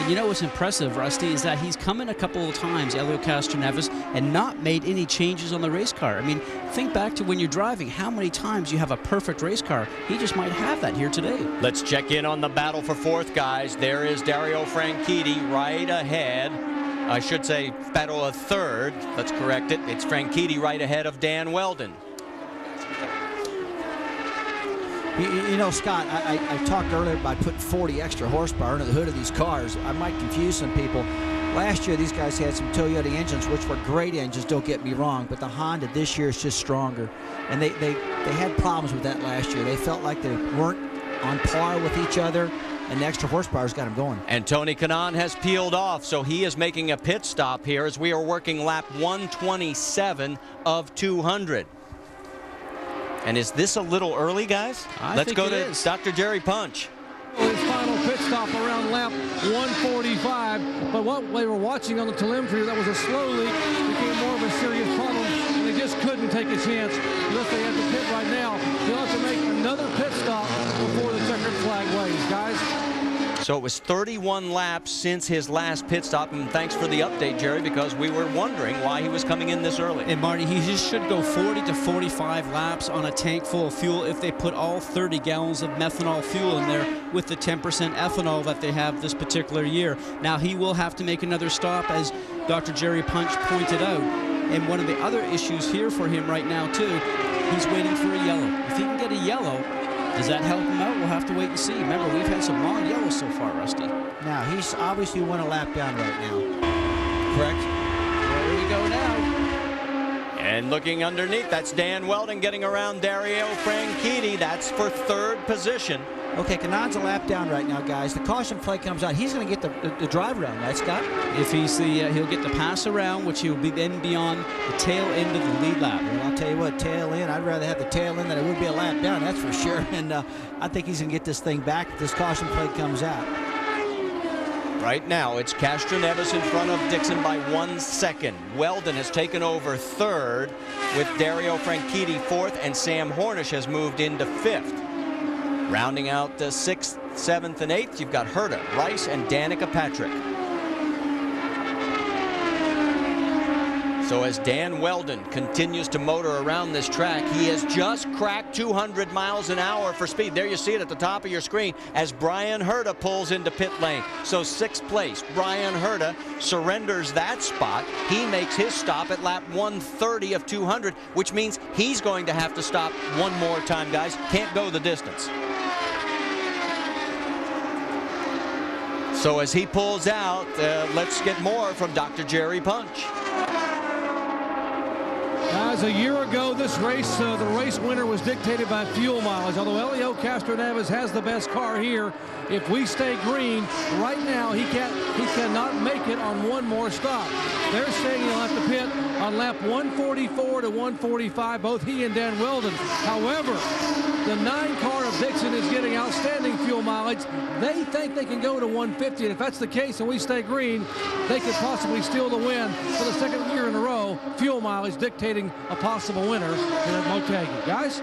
And you know what's impressive, Rusty, is that he's come in a couple of times, Helio Castroneves, and not made any changes on the race car. I mean, think back to when you're driving, how many times you have a perfect race car. He just might have that here today. Let's check in on the battle for 4th, guys. There is Dario Franchitti right ahead. I should say battle of 3rd. Let's correct it. It's Franchitti right ahead of Dan Weldon. You know, Scott, I talked earlier about putting 40 extra horsepower under the hood of these cars. I might confuse some people. Last year, these guys had some Toyota engines, which were great engines, don't get me wrong, but the Honda this year is just stronger. And they had problems with that last year. They felt like they weren't on par with each other, and the extra horsepower's got them going. And Tony Kanaan has peeled off, so he is making a pit stop here as we are working lap 127 of 200. And is this a little early, guys? Let's go to Dr. Jerry Punch. His final pit stop around lap 145. But what we were watching on the telemetry, that was a slow leak. Became more of a serious problem. And they just just couldn't take a chance unless they have to pit right now. They'll have to make another pit stop before the checkered flag waves, guys. So it was 31 laps since his last pit stop, and thanks for the update, Jerry, because we were wondering why he was coming in this early. And Marty, he just should go 40 to 45 laps on a tank full of fuel if they put all 30 gallons of methanol fuel in there with the 10% ethanol that they have this particular year. Now he will have to make another stop, as Dr. Jerry Punch pointed out. And one of the other issues here for him right now, too, he's waiting for a yellow. If he can get a yellow, does that help him out? We'll have to wait and see. Remember, we've had some long yellows so far, Rusty. Now, he's obviously one a lap down right now. Correct. There we go now. And looking underneath, that's Dan Weldon getting around Dario Franchitti. That's for third position. Okay, Kanan's a lap down right now, guys. The caution flag comes out. He's going to get the drive around, right, Scott? If he's he'll get the pass around, which he'll be then beyond the tail end of the lead lap. Well, I'll tell you what, tail end. I'd rather have the tail end than it would be a lap down, that's for sure. And I think he's going to get this thing back if this caution flag comes out. Right now, it's Castroneves in front of Dixon by 1 second. Weldon has taken over third with Dario Franchitti fourth, and Sam Hornish has moved into fifth. Rounding out the 6th, 7th, and 8th, you've got Herta, Rice, and Danica Patrick. So as Dan Weldon continues to motor around this track, he has just cracked 200 miles an hour for speed. There you see it at the top of your screen as Brian Herta pulls into pit lane. So 6th place, Brian Herta surrenders that spot. He makes his stop at lap 130 of 200, which means he's going to have to stop one more time, guys. Can't go the distance. So as he pulls out, let's get more from Dr. Jerry Punch. Guys, a year ago, this race, the race winner was dictated by fuel mileage. Although Helio Castroneves has the best car here, if we stay green, right now he cannot make it on one more stop. They're saying he'll have to pit on lap 144 to 145, both he and Dan Weldon. However, the 9 car of Dixon is getting outstanding fuel mileage. They think they can go to 150, and if that's the case and we stay green, they could possibly steal the win for the second year in a row. Fuel mileage dictating a possible winner here at Motegi. Guys?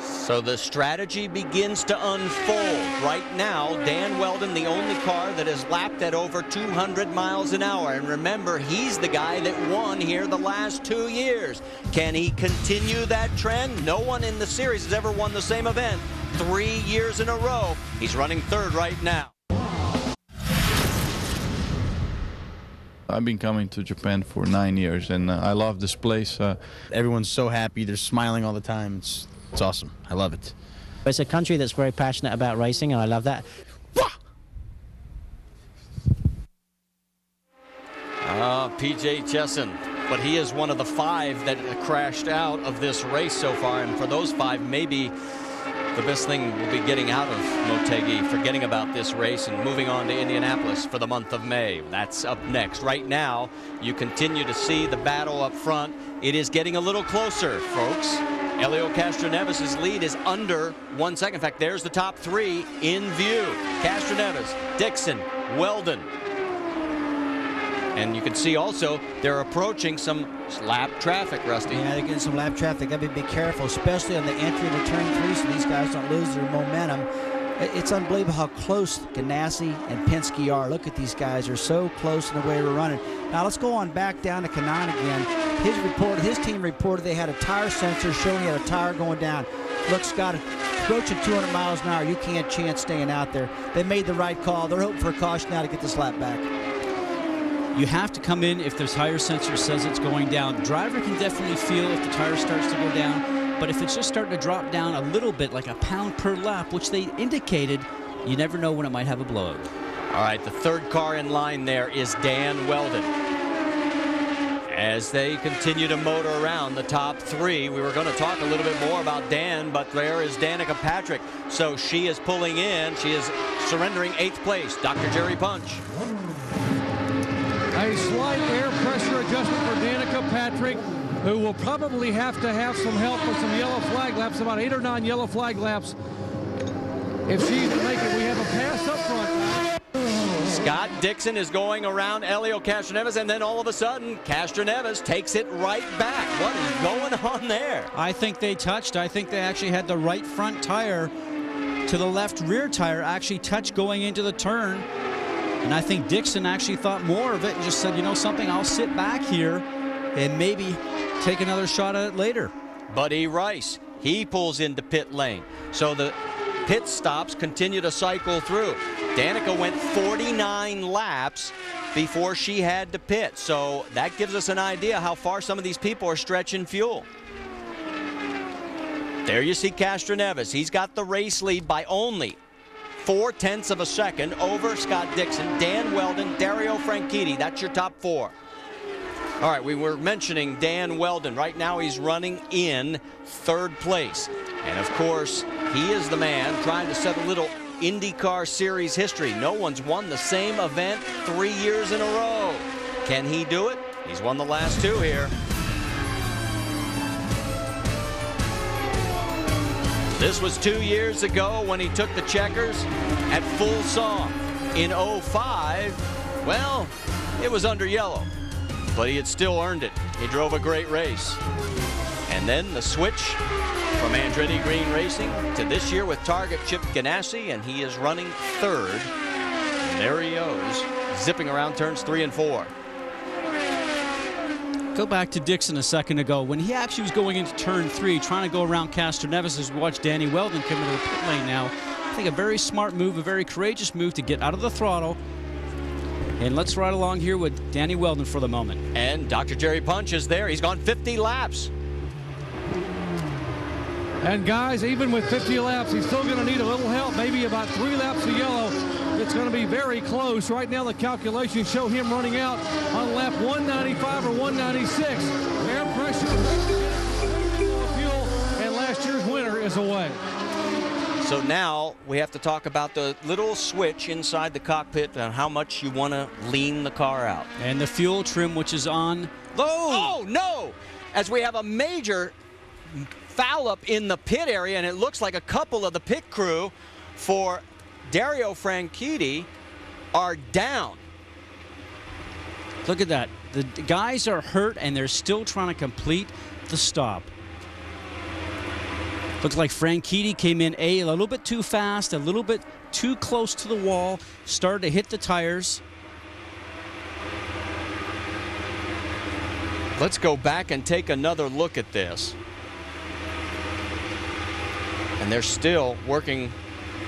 So the strategy begins to unfold. Right now, Dan Weldon, the only car that has lapped at over 200 miles an hour. And remember, he's the guy that won here the last 2 years. Can he continue that trend? No one in the series has ever won the same event 3 years in a row. He's running third right now. I've been coming to Japan for 9 years, and I love this place. Everyone's so happy. They're smiling all the time. It's awesome. I love it. It's a country that's very passionate about racing, and I love that. PJ Chesson, but he is one of the 5 that crashed out of this race so far, and for those 5, maybe the best thing will be getting out of Motegi, forgetting about this race and moving on to Indianapolis for the month of May. That's up next. Right now, you continue to see the battle up front. It is getting a little closer, folks. Helio Castroneves' lead is under 1 second. In fact, there's the top 3 in view. Castroneves, Dixon, Weldon. And you can see also they're approaching some lap traffic, Rusty. Yeah, they're getting some lap traffic. Got to be careful, especially on the entry into turn 3, so these guys don't lose their momentum. It's unbelievable how close Ganassi and Penske are. Look at these guys. They're so close in the way we're running. Now let's go on back down to Kanan again. His team reported they had a tire sensor showing he had a tire going down. Look, Scott, approaching 200 miles an hour, you can't chance staying out there. They made the right call. They're hoping for a caution now to get this lap back. You have to come in if the tire sensor says it's going down. The driver can definitely feel if the tire starts to go down, but if it's just starting to drop down a little bit, like a pound per lap, which they indicated, you never know when it might have a blowout. All right, the 3rd car in line there is Dan Weldon. As they continue to motor around the top 3, we were going to talk a little bit more about Dan, but there is Danica Patrick. So she is pulling in. She is surrendering 8th place. Dr. Jerry Punch. A slight air pressure adjustment for Danica Patrick, who will probably have to have some help with some yellow flag laps, about 8 or 9 yellow flag laps. If she's to make it, we have a pass up front. Scott Dixon is going around Helio Castroneves, and then all of a sudden, Castroneves takes it right back. What is going on there? I think they touched. I think they actually had the right front tire to the left rear tire actually touch going into the turn. And I think Dixon actually thought more of it and just said, you know something, I'll sit back here and maybe take another shot at it later. Buddy Rice, he pulls into pit lane. So the pit stops continue to cycle through. Danica went 49 laps before she had to pit. So that gives us an idea how far some of these people are stretching fuel. There you see Castroneves. He's got the race lead by only 0.4 of a second over Scott Dixon, Dan Weldon, Dario Franchitti. That's your top four. All right, we were mentioning Dan Weldon. Right now he's running in third place. And of course, he is the man trying to set a little IndyCar Series history. No one's won the same event 3 years in a row. Can he do it? He's won the last two here. This was 2 years ago when he took the checkers at Full Song. In 05, well, it was under yellow, but he had still earned it. He drove a great race. And then the switch from Andretti Green Racing to this year with Target Chip Ganassi, and he is running third. And there he goes, zipping around turns 3 and 4. Go back to Dixon a second ago. When he actually was going into turn 3, trying to go around Castroneves, as we watch Danny Weldon come into the pit lane now. I think a very smart move, a very courageous move to get out of the throttle. And let's ride along here with Danny Weldon for the moment. And Dr. Jerry Punch is there. He's gone 50 laps. And guys, even with 50 laps, he's still going to need a little help, maybe about 3 laps of yellow. It's going to be very close. Right now, the calculations show him running out on lap 195 or 196. Air pressure, fuel, and last year's winner is away. So now we have to talk about the little switch inside the cockpit and how much you want to lean the car out. And the fuel trim, which is on low. Oh, no! As we have a major foul up in the pit area, and it looks like a couple of the pit crew for Dario Franchitti are down. Look at that. The guys are hurt, and they're still trying to complete the stop. Looks like Franchitti came in a little bit too fast, a little bit too close to the wall, started to hit the tires. Let's go back and take another look at this. And they're still working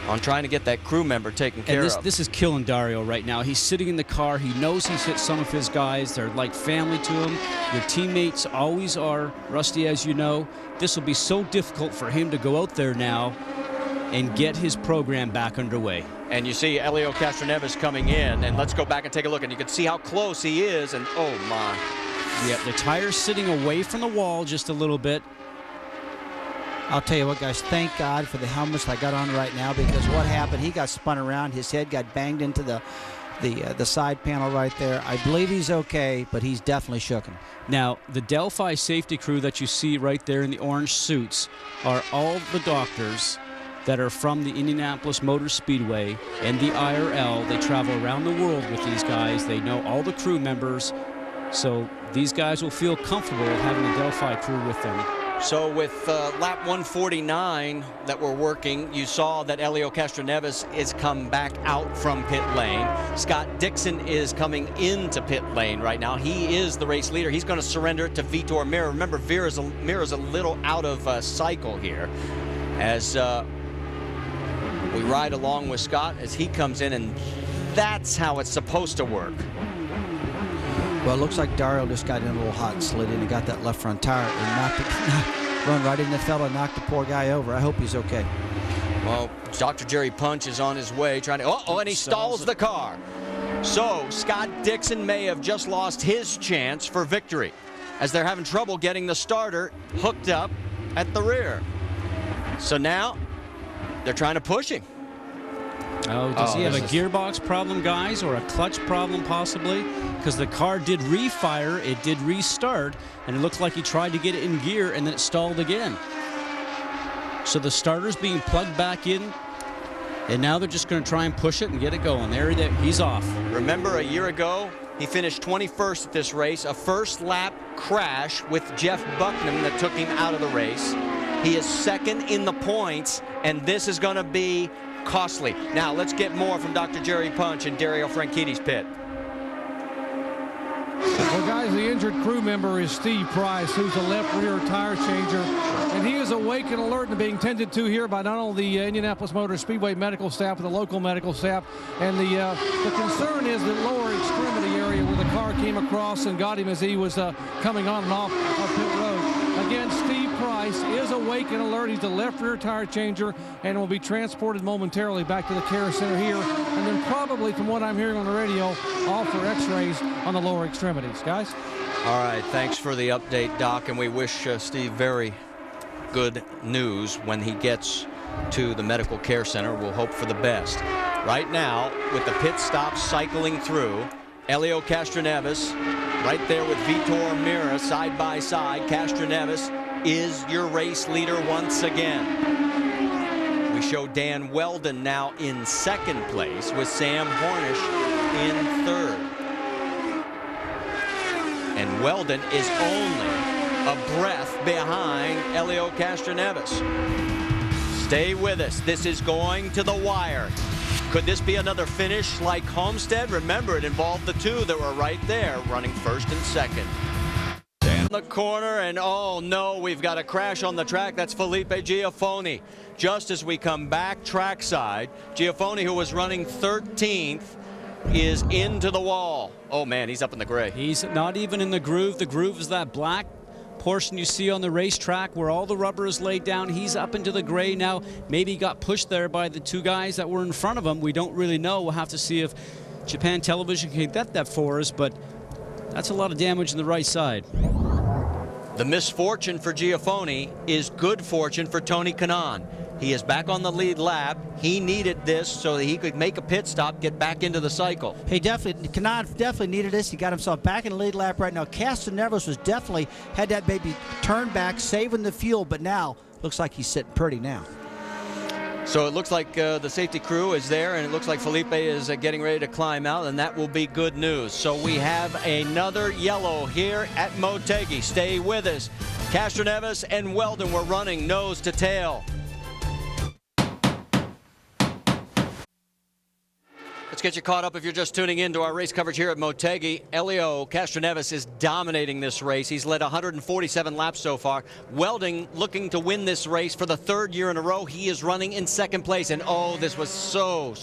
on trying to get that crew member taken care of. This is killing Dario right now. He's sitting in the car. He knows he's hit some of his guys. They're like family to him. Your teammates always are, Rusty, as you know. This will be so difficult for him to go out there now and get his program back underway. And you see Helio Castroneves coming in, and let's go back and take a look, and you can see how close he is, and oh my. Yeah, the tire's sitting away from the wall just a little bit. I'll tell you what, guys, thank God for the helmets I got on right now, because what happened, he got spun around, his head got banged into the side panel right there. I believe he's okay, but he's definitely shooken. Now, the Delphi safety crew that you see right there in the orange suits are all the doctors that are from the Indianapolis Motor Speedway and the IRL. They travel around the world with these guys. They know all the crew members, so these guys will feel comfortable having a Delphi crew with them. So with lap 149 that we're working, you saw that Helio Castroneves is come back out from pit lane. Scott Dixon is coming into pit lane right now. He is the race leader. He's going to surrender it to Vitor Meira. Remember, Meira's a little out of cycle here as we ride along with Scott as he comes in, and that's how it's supposed to work. Well, it looks like Dario just got in a little hot and slid in and got that left front tire and run right in the fella and knocked the poor guy over. I hope he's okay. Well, Dr. Jerry Punch is on his way trying to, and he stalls the car. So Scott Dixon may have just lost his chance for victory as they're having trouble getting the starter hooked up at the rear. So now they're trying to push him. Oh, does he have a gearbox problem, guys, or a clutch problem possibly? Because the car did refire, it did restart, and it looked like he tried to get it in gear and then it stalled again. So the starter's being plugged back in. And now they're just going to try and push it and get it going. He's off. Remember a year ago, he finished 21st at this race, a first lap crash with Jeff Bucknam that took him out of the race. He is second in the points, and this is going to be costly. Now let's get more from Dr. Jerry Punch in Dario Franchitti's pit. Well, guys, the injured crew member is Steve Price, who's a left rear tire changer, and he is awake and alert and being tended to here by not only the Indianapolis Motor Speedway medical staff, but the local medical staff. And the concern is the lower extremity area where the car came across and got him as he was coming on and off of pit road. Again, Steve Price is awake and alert. He's the left rear tire changer and will be transported momentarily back to the care center here, and then probably, from what I'm hearing on the radio, off for x-rays on the lower extremities. Guys? All right, thanks for the update, Doc, and we wish Steve very good news when he gets to the medical care center. We'll hope for the best. Right now, with the pit stop cycling through, Helio Castroneves right there with Vitor Meira side by side. Castroneves is your race leader once again. We show Dan Weldon now in second place with Sam Hornish in third. And Weldon is only a breath behind Helio Castroneves. Stay with us. This is going to the wire. Could this be another finish like Homestead? Remember, it involved the two that were right there, running first and second. In the corner, and oh no, we've got a crash on the track. That's Felipe Giafoni. Just as we come back trackside, Giafoni, who was running 13th, is into the wall. Oh man, he's up in the gray. He's not even in the groove. The groove is that black portion you see on the racetrack where all the rubber is laid down. He's up into the gray now. Maybe he got pushed there by the two guys that were in front of him. We don't really know. We'll have to see if Japan Television can get that for us, but that's a lot of damage on the right side. The misfortune for Giafoni is good fortune for Tony Kanaan. He is back on the lead lap. He needed this so that he could make a pit stop, get back into the cycle. He Kanaan definitely needed this. He got himself back in the lead lap right now. Castroneves was definitely had that baby turned back, saving the fuel, but now looks like he's sitting pretty now. So it looks like the safety crew is there, and it looks like Felipe is getting ready to climb out, and that will be good news. So we have another yellow here at Motegi. Stay with us. Castroneves and Weldon were running nose to tail. Let's get you caught up if you're just tuning in to our race coverage here at Motegi. Helio Castroneves is dominating this race. He's led 147 laps so far. Weldon looking to win this race for the third year in a row. He is running in second place, and oh, this was so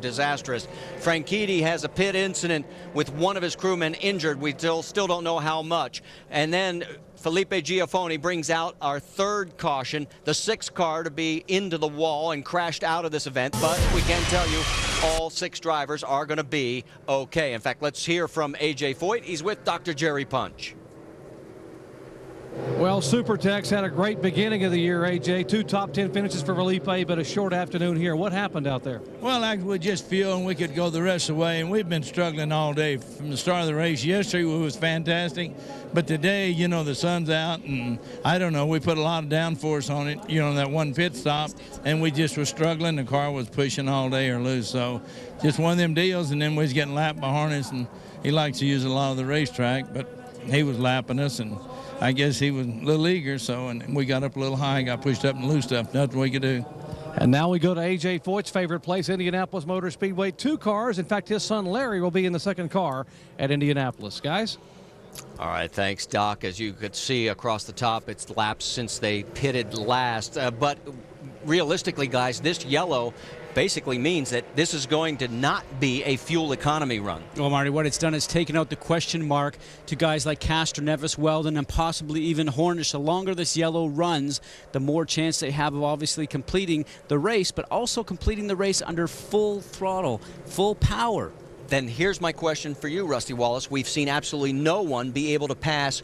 disastrous. Franchitti has a pit incident with one of his crewmen injured. We still don't know how much. And then Felipe Giafoni brings out our third caution, the sixth car to be into the wall and crashed out of this event. But we can tell you all six drivers are going to be okay. In fact, let's hear from A.J. Foyt. He's with Dr. Jerry Punch. Well, Supertex had a great beginning of the year, A.J. 2 top 10 finishes for Felipe, but a short afternoon here. What happened out there? Well, we just feeling we could go the rest of the way, and we've been struggling all day from the start of the race. Yesterday was fantastic, but today, you know, the sun's out, and I don't know, we put a lot of downforce on it, you know, that one pit stop, and we just were struggling. The car was pushing all day or loose, so just one of them deals, and then we was getting lapped by Harness, and he likes to use a lot of the racetrack, but he was lapping us, and I guess he was a little eager, so, and we got up a little high, got pushed up and loosed up. Nothing we could do. And now we go to A.J. Foyt's favorite place, Indianapolis Motor Speedway. 2 cars. In fact, his son Larry will be in the second car at Indianapolis. Guys? All right, thanks, Doc. As you could see across the top, it's laps since they pitted last. But realistically, guys, this yellow basically means that this is going to not be a fuel economy run. Well, Marty, what it's done is taken out the question mark to guys like Castroneves, Weldon, and possibly even Hornish. The longer this yellow runs, the more chance they have of obviously completing the race, but also completing the race under full throttle, full power. Then here's my question for you, Rusty Wallace. We've seen absolutely no one be able to pass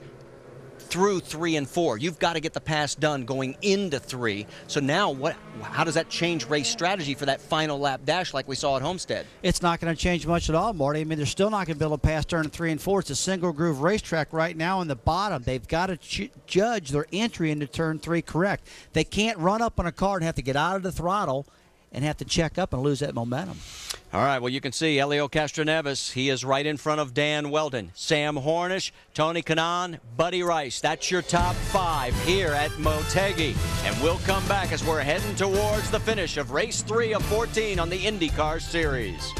through 3 and 4. You've got to get the pass done going into 3. So now how does that change race strategy for that final lap dash like we saw at Homestead? It's not going to change much at all, Marty. I mean, they're still not going to be able to pass turn 3 and 4. It's a single groove racetrack right now on the bottom. They've got to judge their entry into turn 3 correct. They can't run up on a car and have to get out of the throttle and have to check up and lose that momentum. All right, well, you can see Elio Castroneves. He is right in front of Dan Weldon. Sam Hornish, Tony Kanaan, Buddy Rice. That's your top 5 here at Motegi. And we'll come back as we're heading towards the finish of race 3 of 14 on the IndyCar Series.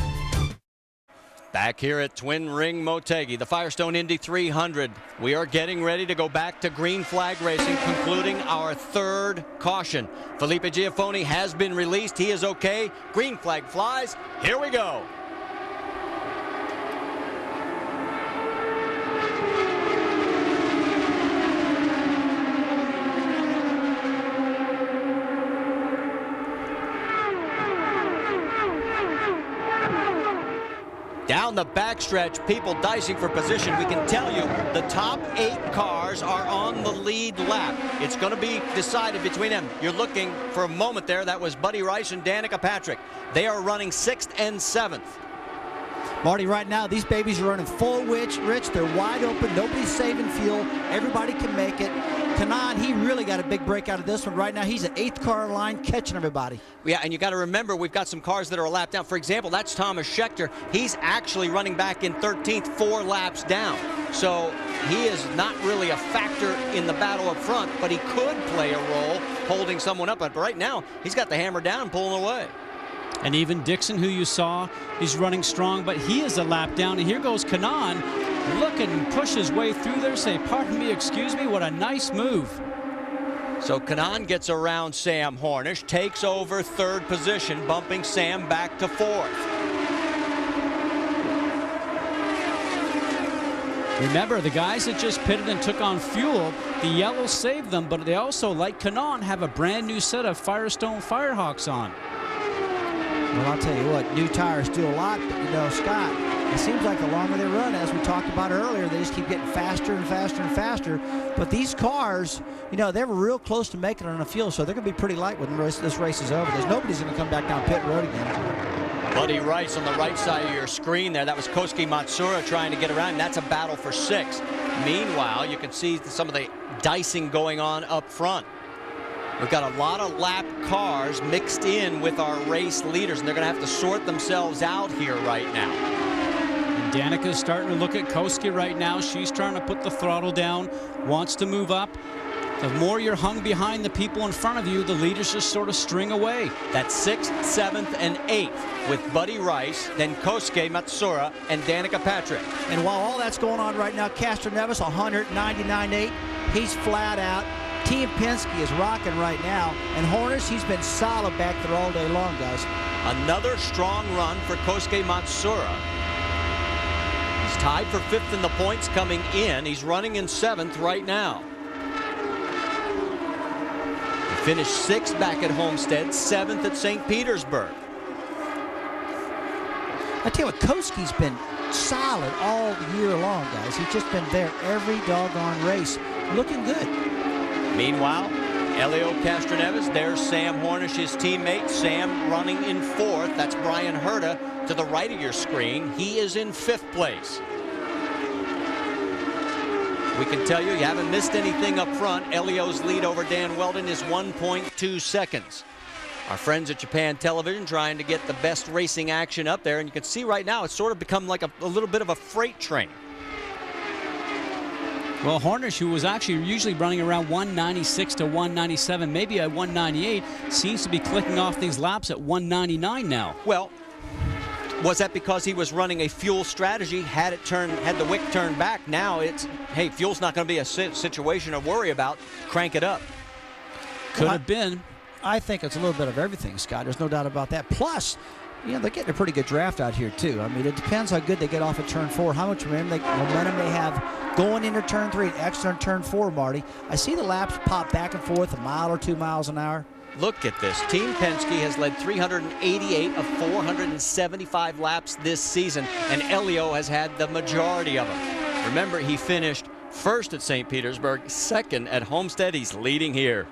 Back here at Twin Ring Motegi, the Firestone Indy 300. We are getting ready to go back to green flag racing, concluding our 3rd caution. Felipe Giafoni has been released. He is okay. Green flag flies. Here we go. Down the backstretch, people dicing for position. We can tell you the top 8 cars are on the lead lap. It's going to be decided between them. You're looking for a moment there. That was Buddy Rice and Danica Patrick. They are running 6th and 7th. Marty, right now, these babies are running full rich. They're wide open. Nobody's saving fuel. Everybody can make it. Kanaan, he really got a big break out of this one. Right now, he's an 8th car line catching everybody. Yeah, and you got to remember, we've got some cars that are a lap down. For example, that's Thomas Schechter. He's actually running back in 13th, 4 laps down. So he is not really a factor in the battle up front, but he could play a role holding someone up. But right now, he's got the hammer down and pulling away. And even Dixon, who you saw, he's running strong, but he is a lap down. And here goes Kanaan, looking and push his way through there. Say, pardon me, excuse me, what a nice move. So Kanaan gets around Sam Hornish, takes over 3rd position, bumping Sam back to 4th. Remember, the guys that just pitted and took on fuel, the yellow saved them, but they also, like Kanaan, have a brand new set of Firestone Firehawks on. Well, I'll tell you what, new tires do a lot, but, you know, Scott, it seems like the longer they run, as we talked about earlier, they just keep getting faster and faster and faster. But these cars, you know, they were real close to making it on the fuel, so they're going to be pretty light when this race is over, because nobody's going to come back down pit road again. Buddy Rice on the right side of your screen there. That was Kosuke Matsuura trying to get around. That's a battle for 6. Meanwhile, you can see some of the dicing going on up front. We've got a lot of lap cars mixed in with our race leaders, and they're going to have to sort themselves out here right now. And Danica's starting to look at Kosuke right now. She's trying to put the throttle down, wants to move up. The more you're hung behind the people in front of you, the leaders just sort of string away. That's 6th, 7th, and 8th with Buddy Rice, then Kosuke Matsuura, and Danica Patrick. And while all that's going on right now, Castroneves 199.8. He's flat out. Team Penske is rocking right now, and Hornish, he's been solid back there all day long, guys. Another strong run for Kosuke Matsuura. He's tied for 5th in the points coming in. He's running in 7th right now. He finished 6th back at Homestead, 7th at St. Petersburg. I tell you what, Kosuke's been solid all year long, guys. He's just been there every doggone race, looking good. Meanwhile, Elio Castroneves, there's Sam Hornish, his teammate. Sam running in 4th. That's Brian Herta to the right of your screen. He is in 5th place. We can tell you haven't missed anything up front. Elio's lead over Dan Weldon is 1.2 seconds. Our friends at Japan Television trying to get the best racing action up there, and you can see right now it's sort of become like a little bit of a freight train. Well, Hornish, who was actually usually running around 196 to 197, maybe at 198, seems to be clicking off these laps at 199 now. Well, was that because he was running a fuel strategy? Had the wick turned back? Now it's, hey, fuel's not going to be a situation to worry about. Crank it up. Could have been. I think it's a little bit of everything, Scott. There's no doubt about that. Plus, you know, they're getting a pretty good draft out here, too. I mean, it depends how good they get off at turn 4, how much momentum they have going into turn 3 and extra turn 4, Marty. I see the laps pop back and forth a mile or 2 miles an hour. Look at this. Team Penske has led 388 of 475 laps this season, and Elio has had the majority of them. Remember, he finished 1st at St. Petersburg, 2nd at Homestead. He's leading here.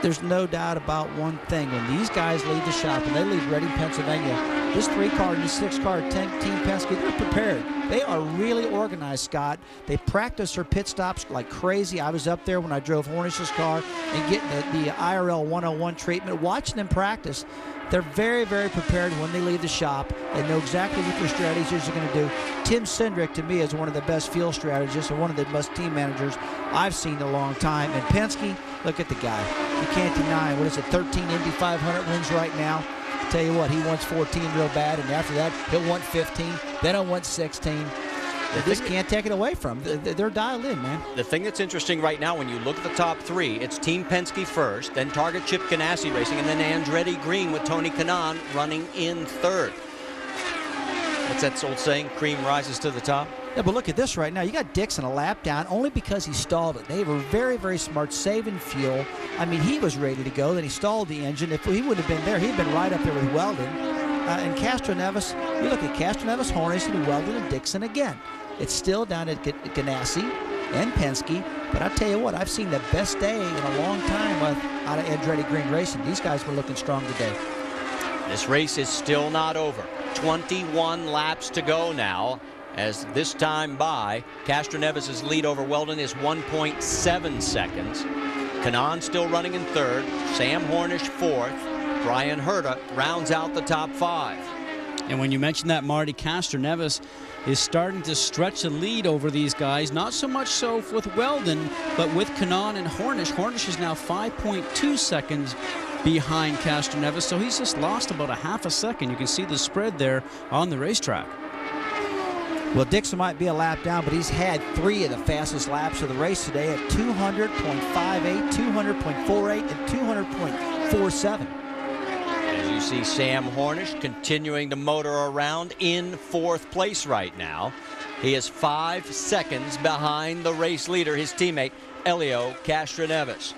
There's no doubt about one thing. When these guys leave the shop and they leave Reading, Pennsylvania, this 3-car and this 6-car Team Penske, they're prepared. They are really organized, Scott. They practice their pit stops like crazy. I was up there when I drove Hornish's car and getting the IRL 101 treatment, watching them practice. They're very, very prepared when they leave the shop. They know exactly what their strategies are going to do. Tim Cindric, to me, is one of the best field strategists and one of the best team managers I've seen in a long time. And Penske, look at the guy. You can't deny, 13 Indy 500 wins right now. Tell you what, he wants 14 real bad, and after that, he'll want 15. Then he'll want 16. They just can't take it away from them. They're dialed in, man. The thing that's interesting right now, when you look at the top three, it's Team Penske first, then Target Chip Ganassi Racing, and then Andretti Green with Tony Kanaan running in third. What's that old saying? Cream rises to the top? Yeah, but look at this right now. You got Dixon a lap down only because he stalled it. They were very, very smart, saving fuel. I mean, he was ready to go. Then he stalled the engine. If he would have been there, he'd been right up there with Weldon. And Castroneves, you look at Castroneves, Hornish, and Weldon, and Dixon again. It's still down at Ganassi and Penske. But I tell you what, I've seen the best day in a long time out of Andretti Green Racing. These guys were looking strong today. This race is still not over. 21 laps to go now. As this time by, Castroneves' lead over Weldon is 1.7 seconds. Kanaan still running in third. Sam Hornish fourth. Brian Herta rounds out the top 5. And when you mention that, Marty, Castroneves is starting to stretch the lead over these guys. Not so much so with Weldon, but with Kanaan and Hornish. Hornish is now 5.2 seconds behind Castroneves, so he's just lost about a half a second. You can see the spread there on the racetrack. Well, Dixon might be a lap down, but he's had 3 of the fastest laps of the race today at 200.58, 200.48, and 200.47. As you see Sam Hornish continuing to motor around in 4th place right now. He is 5 seconds behind the race leader, his teammate, Helio Castroneves.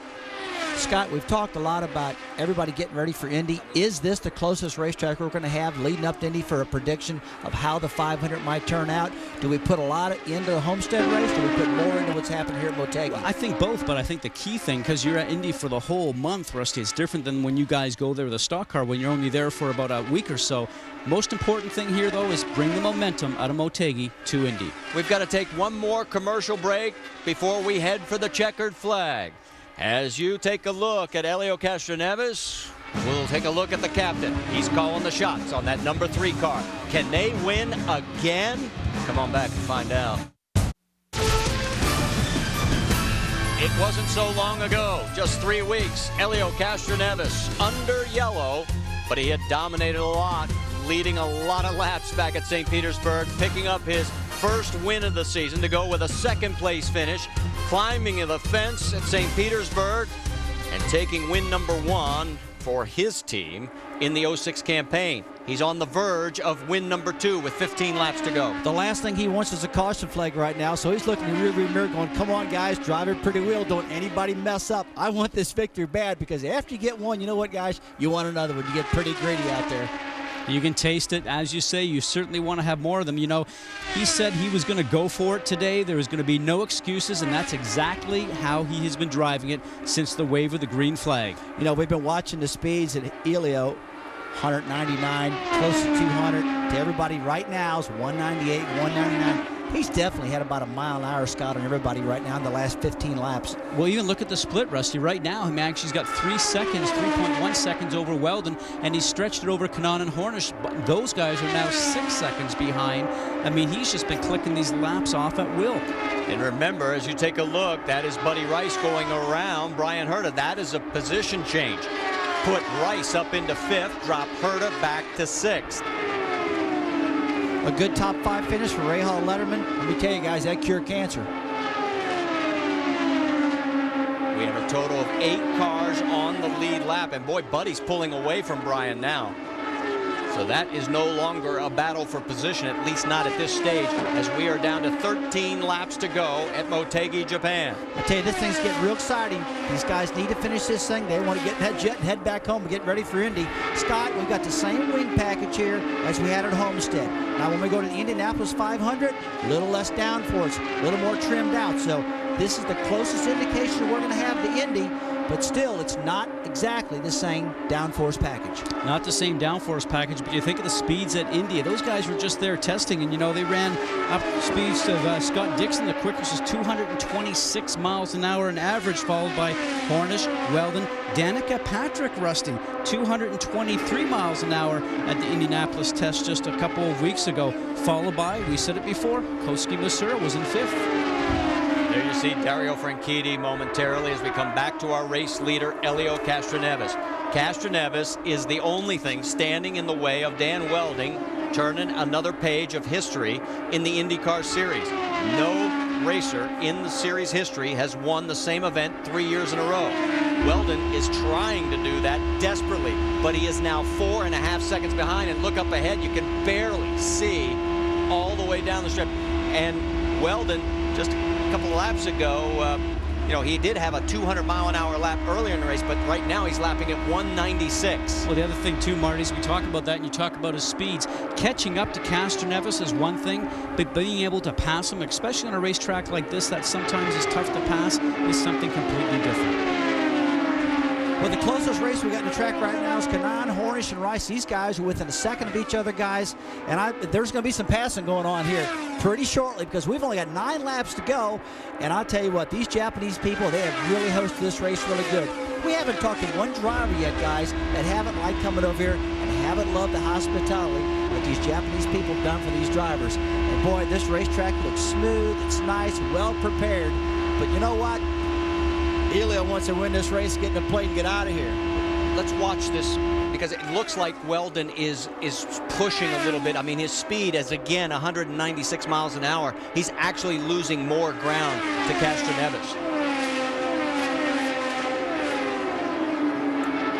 Scott, we've talked a lot about everybody getting ready for Indy. Is this the closest racetrack we're going to have leading up to Indy for a prediction of how the 500 might turn out? Do we put a lot into the Homestead race? Do we put more into what's happened here at Motegi? Well, I think both, but I think the key thing, because you're at Indy for the whole month, Rusty, it's different than when you guys go there with a stock car when you're only there for about a week or so. Most important thing here, though, is bring the momentum out of Motegi to Indy. We've got to take one more commercial break before we head for the checkered flag. As you take a look at Helio Castroneves, we'll take a look at the captain. He's calling the shots on that number 3 car. Can they win again? Come on back and find out. It wasn't so long ago, just 3 weeks, Helio Castroneves under yellow, but he had dominated a lot, leading a lot of laps back at St. Petersburg, picking up his first win of the season to go with a 2nd place finish, climbing the fence at St. Petersburg, and taking win number 1 for his team in the 06 campaign. He's on the verge of win number 2 with 15 laps to go. The last thing he wants is a caution flag right now, so he's looking in the rearview mirror going, come on, guys, drive it pretty well. Don't anybody mess up. I want this victory bad, because after you get one, you know what, guys? You want another one. You get pretty greedy out there. You can taste it. As you say, you certainly want to have more of them. You know, he said he was going to go for it today. There was going to be no excuses, and that's exactly how he has been driving it since the wave of the green flag. You know, we've been watching the speeds at Helio, 199, close to 200. To everybody right now is 198, 199. He's definitely had about a mile an hour, Scott, on everybody right now in the last 15 laps. Well, even look at the split, Rusty. Right now, he actually's got 3 seconds, 3.1 seconds over Weldon, and he's stretched it over Kanaan and Hornish. But those guys are now 6 seconds behind. I mean, he's just been clicking these laps off at will. And remember, as you take a look, that is Buddy Rice going around Brian Herta. That is a position change. Put Rice up into 5th, drop Herta back to 6th. A good top 5 finish for Rahal Letterman. Let me tell you guys, that cured cancer. We have a total of 8 cars on the lead lap, and boy, Buddy's pulling away from Brian now. So that is no longer a battle for position, at least not at this stage, as we are down to 13 laps to go at Motegi, Japan. I tell you, this thing's getting real exciting. These guys need to finish this thing. They want to get in that jet and head back home and get ready for Indy. Scott, we've got the same wing package here as we had at Homestead. Now, when we go to the Indianapolis 500, a little less downforce, a little more trimmed out. So this is the closest indication we're going to have to Indy. but still, it's not exactly the same downforce package. Not the same downforce package, but you think of the speeds at India. Those guys were just there testing, and, you know, they ran up speeds of Scott Dixon. The quickest was 226 miles an hour in average, followed by Hornish, Weldon, Danica Patrick, Rusty, 223 miles an hour at the Indianapolis test just a couple of weeks ago, followed by, we said it before, Koski Masura was in 5th. There you see Dario Franchitti momentarily as we come back to our race leader, Helio Castroneves. Castroneves is the only thing standing in the way of Dan Welding turning another page of history in the IndyCar series. No racer in the series history has won the same event 3 years in a row. Weldon is trying to do that desperately, but he is now 4.5 seconds behind, and look up ahead, you can barely see all the way down the strip. And Weldon, just a couple of laps ago, you know, he did have a 200-mile-an-hour lap earlier in the race, but right now he's lapping at 196. Well, the other thing, too, Marty, is we talk about that and you talk about his speeds. Catching up to Castroneves is one thing, but being able to pass him, especially on a racetrack like this that sometimes is tough to pass, is something completely different. Well, the closest race we got in the track right now is Kanaan, Hornish, and Rice. These guys are within a second of each other, guys. And there's going to be some passing going on here pretty shortly because we've only got 9 laps to go. And I'll tell you what, these Japanese people, they have really hosted this race really good. We haven't talked to one driver yet, guys, that haven't liked coming over here and haven't loved the hospitality that these Japanese people have done for these drivers. And boy, this racetrack looks smooth, it's nice, well prepared. But you know what? Helio wants to win this race, get in the plate, and get out of here. Let's watch this because it looks like Weldon is pushing a little bit. I mean, his speed is, again, 196 miles an hour. He's actually losing more ground to Castroneves.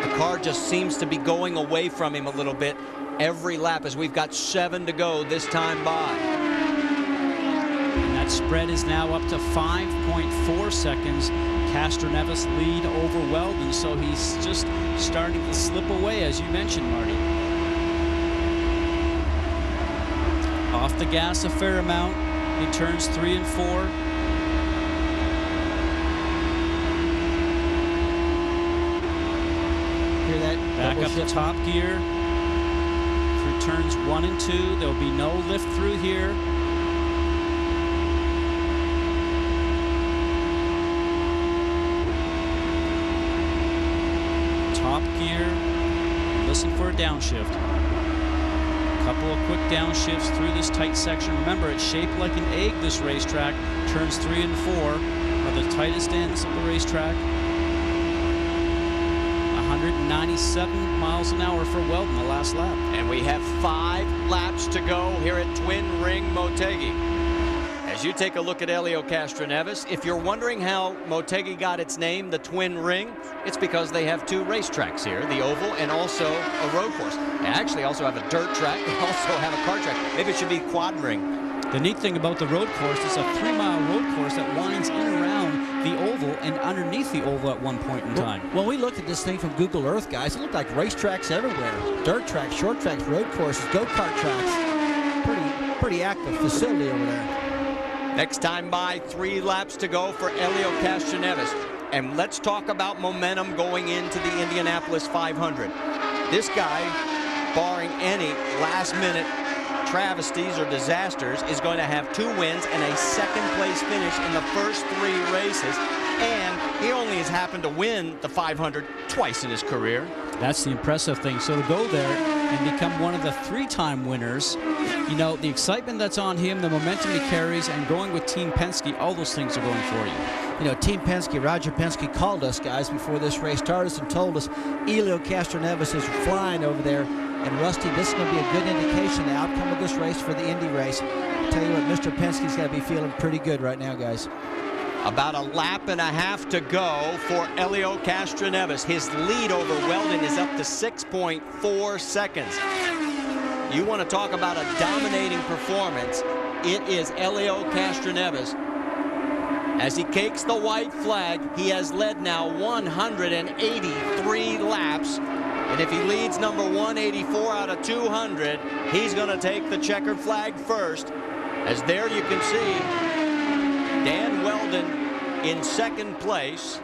The car just seems to be going away from him a little bit every lap as we've got 7 to go this time by. And that spread is now up to 5.4 seconds. Castroneves lead over Weldon, so he's just starting to slip away, as you mentioned, Marty. Off the gas a fair amount. He turns 3 and 4. Hear that? Back up to top gear. Through turns 1 and 2. There'll be no lift through here. Top gear, listen for a downshift. A couple of quick downshifts through this tight section. Remember, it's shaped like an egg, this racetrack. Turns 3 and 4 are the tightest ends of the racetrack. 197 miles an hour for Weldon the last lap. And we have 5 laps to go here at Twin Ring Motegi. As you take a look at Helio Castroneves, if you're wondering how Motegi got its name, the Twin Ring, it's because they have 2 racetracks here, the oval and also a road course. They actually also have a dirt track. They also have a car track. Maybe it should be quad ring. The neat thing about the road course is a 3-mile road course that winds in around the oval and underneath the oval at one point in time. When we looked at this thing from Google Earth, guys, it looked like racetracks everywhere. Dirt tracks, short tracks, road courses, go-kart tracks. Pretty active facility over there. Next time by, 3 laps to go for Helio Castroneves. And let's talk about momentum going into the Indianapolis 500. This guy, barring any last-minute travesties or disasters, is going to have 2 wins and a second-place finish in the first 3 races. And he only has happened to win the 500 twice in his career. That's the impressive thing. So to go there and become one of the 3-time winners, you know, the excitement that's on him, the momentum he carries, and going with Team Penske, all those things are going for you. You know, Team Penske, Roger Penske called us, guys, before this race started and told us Helio Castroneves is flying over there. And Rusty, this is going to be a good indication of the outcome of this race for the Indy race. I'll tell you what, Mr. Penske's got to be feeling pretty good right now, guys. About a lap and a half to go for Helio Castroneves. His lead over Weldon is up to 6.4 seconds. You want to talk about a dominating performance, it is Helio Castroneves. As he cakes the white flag, he has led now 183 laps. And if he leads number 184 out of 200, he's going to take the checkered flag first. As there you can see Dan Weldon in second place.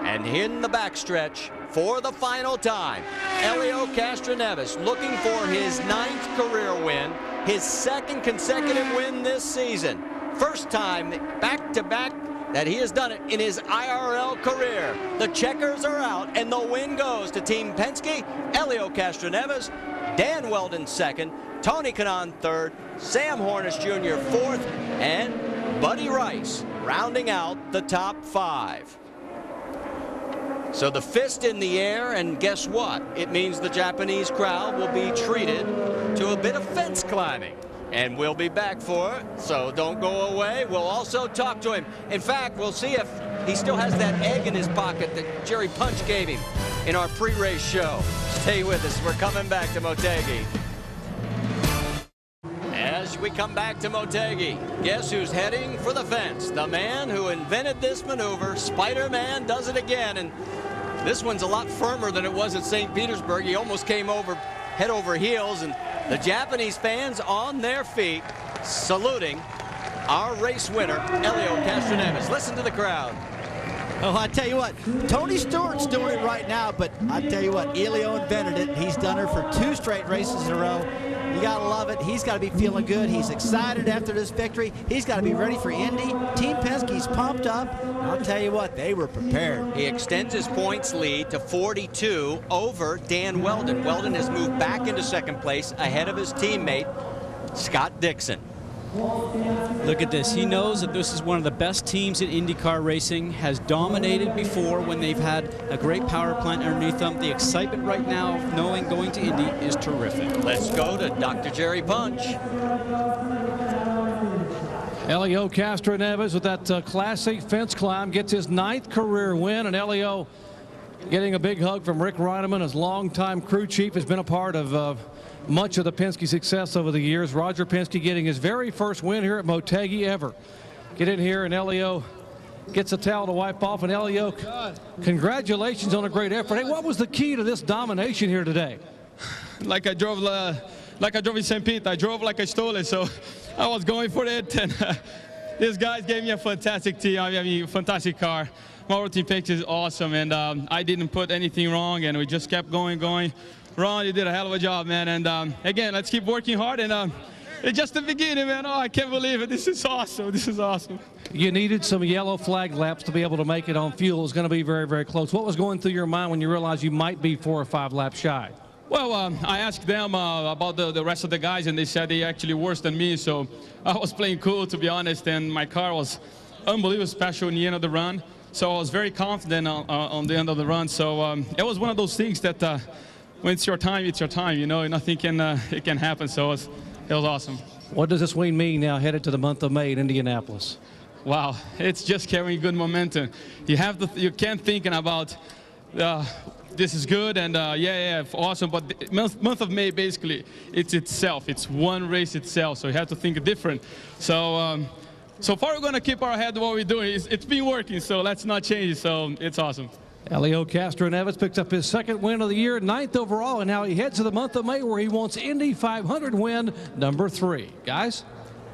And in the backstretch, for the final time, Helio Castroneves looking for his 9th career win, his 2nd consecutive win this season. First time back-to-back that he has done it in his IRL career. The checkers are out, and the win goes to Team Penske, Helio Castroneves, Dan Weldon 2nd, Tony Kanaan 3rd, Sam Hornish Jr. 4th, and Buddy Rice rounding out the top 5. So the fist in the air, and guess what? It means the Japanese crowd will be treated to a bit of fence climbing. And we'll be back for it, so don't go away. We'll also talk to him. In fact, we'll see if he still has that egg in his pocket that Jerry Punch gave him in our pre-race show. Stay with us. We're coming back to Motegi. As we come back to Motegi, guess who's heading for the fence? The man who invented this maneuver, Spider-Man, does it again. And this one's a lot firmer than it was at St. Petersburg. He almost came over head over heels, and the Japanese fans on their feet saluting our race winner, Helio Castroneves. Listen to the crowd. Oh, I tell you what, Tony Stewart's doing it right now, but I tell you what, Helio invented it. He's done it for 2 straight races in a row. You gotta love it. He's got to be feeling good. He's excited after this victory. He's got to be ready for Indy. Team Penske's pumped up. I'll tell you what, they were prepared. He extends his points lead to 42 over Dan Weldon. Weldon has moved back into 2nd place ahead of his teammate, Scott Dixon. Look at this. He knows that this is one of the best teams in IndyCar racing, has dominated before when they've had a great power plant underneath them. The excitement right now of knowing going to Indy is terrific. Let's go to Dr. Jerry Punch. Helio Castroneves with that classic fence climb gets his 9th career win, and Helio getting a big hug from Rick Reineman, his longtime crew chief, has been a part of much of the Penske success over the years. Roger Penske getting his very first win here at Motegi ever. Get in here, and Helio gets a towel to wipe off. And Helio, congratulations on a great effort. Hey, what was the key to this domination here today? Like I drove in St. Pete. I drove like I stole it, so I was going for it. And these guys gave me a fantastic team. I mean, fantastic car. Our team Penske is awesome, and I didn't put anything wrong, and we just kept going. Ron, you did a hell of a job, man. And again, let's keep working hard. And it's just the beginning, man. Oh, I can't believe it. This is awesome. This is awesome. You needed some yellow flag laps to be able to make it on fuel. It's going to be very, very close. What was going through your mind when you realized you might be 4 or 5 laps shy? Well, I asked them about the rest of the guys, and they said they actually worse than me. So I was playing cool, to be honest. And my car was unbelievably special in the end of the run. So I was very confident on the end of the run. So it was one of those things that when it's your time, you know, nothing can it can happen. So it was awesome. What does this win mean now headed to the month of May in Indianapolis? Wow, it's just carrying good momentum. You can't thinking about this is good and yeah, awesome. But the month of May basically it's itself. It's one race itself. So you have to think different. So so far we're gonna keep our head to what we're doing. It's been working. So let's not change it. So it's awesome. Helio Castroneves picks up his 2nd win of the year, 9th overall, and now he heads to the month of May where he wants Indy 500 win number 3. Guys?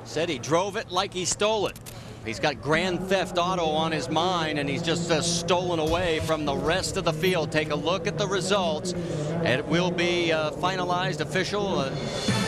Said he drove it like he stole it. He's got Grand Theft Auto on his mind, and he's just stolen away from the rest of the field. Take a look at the results, and it will be finalized official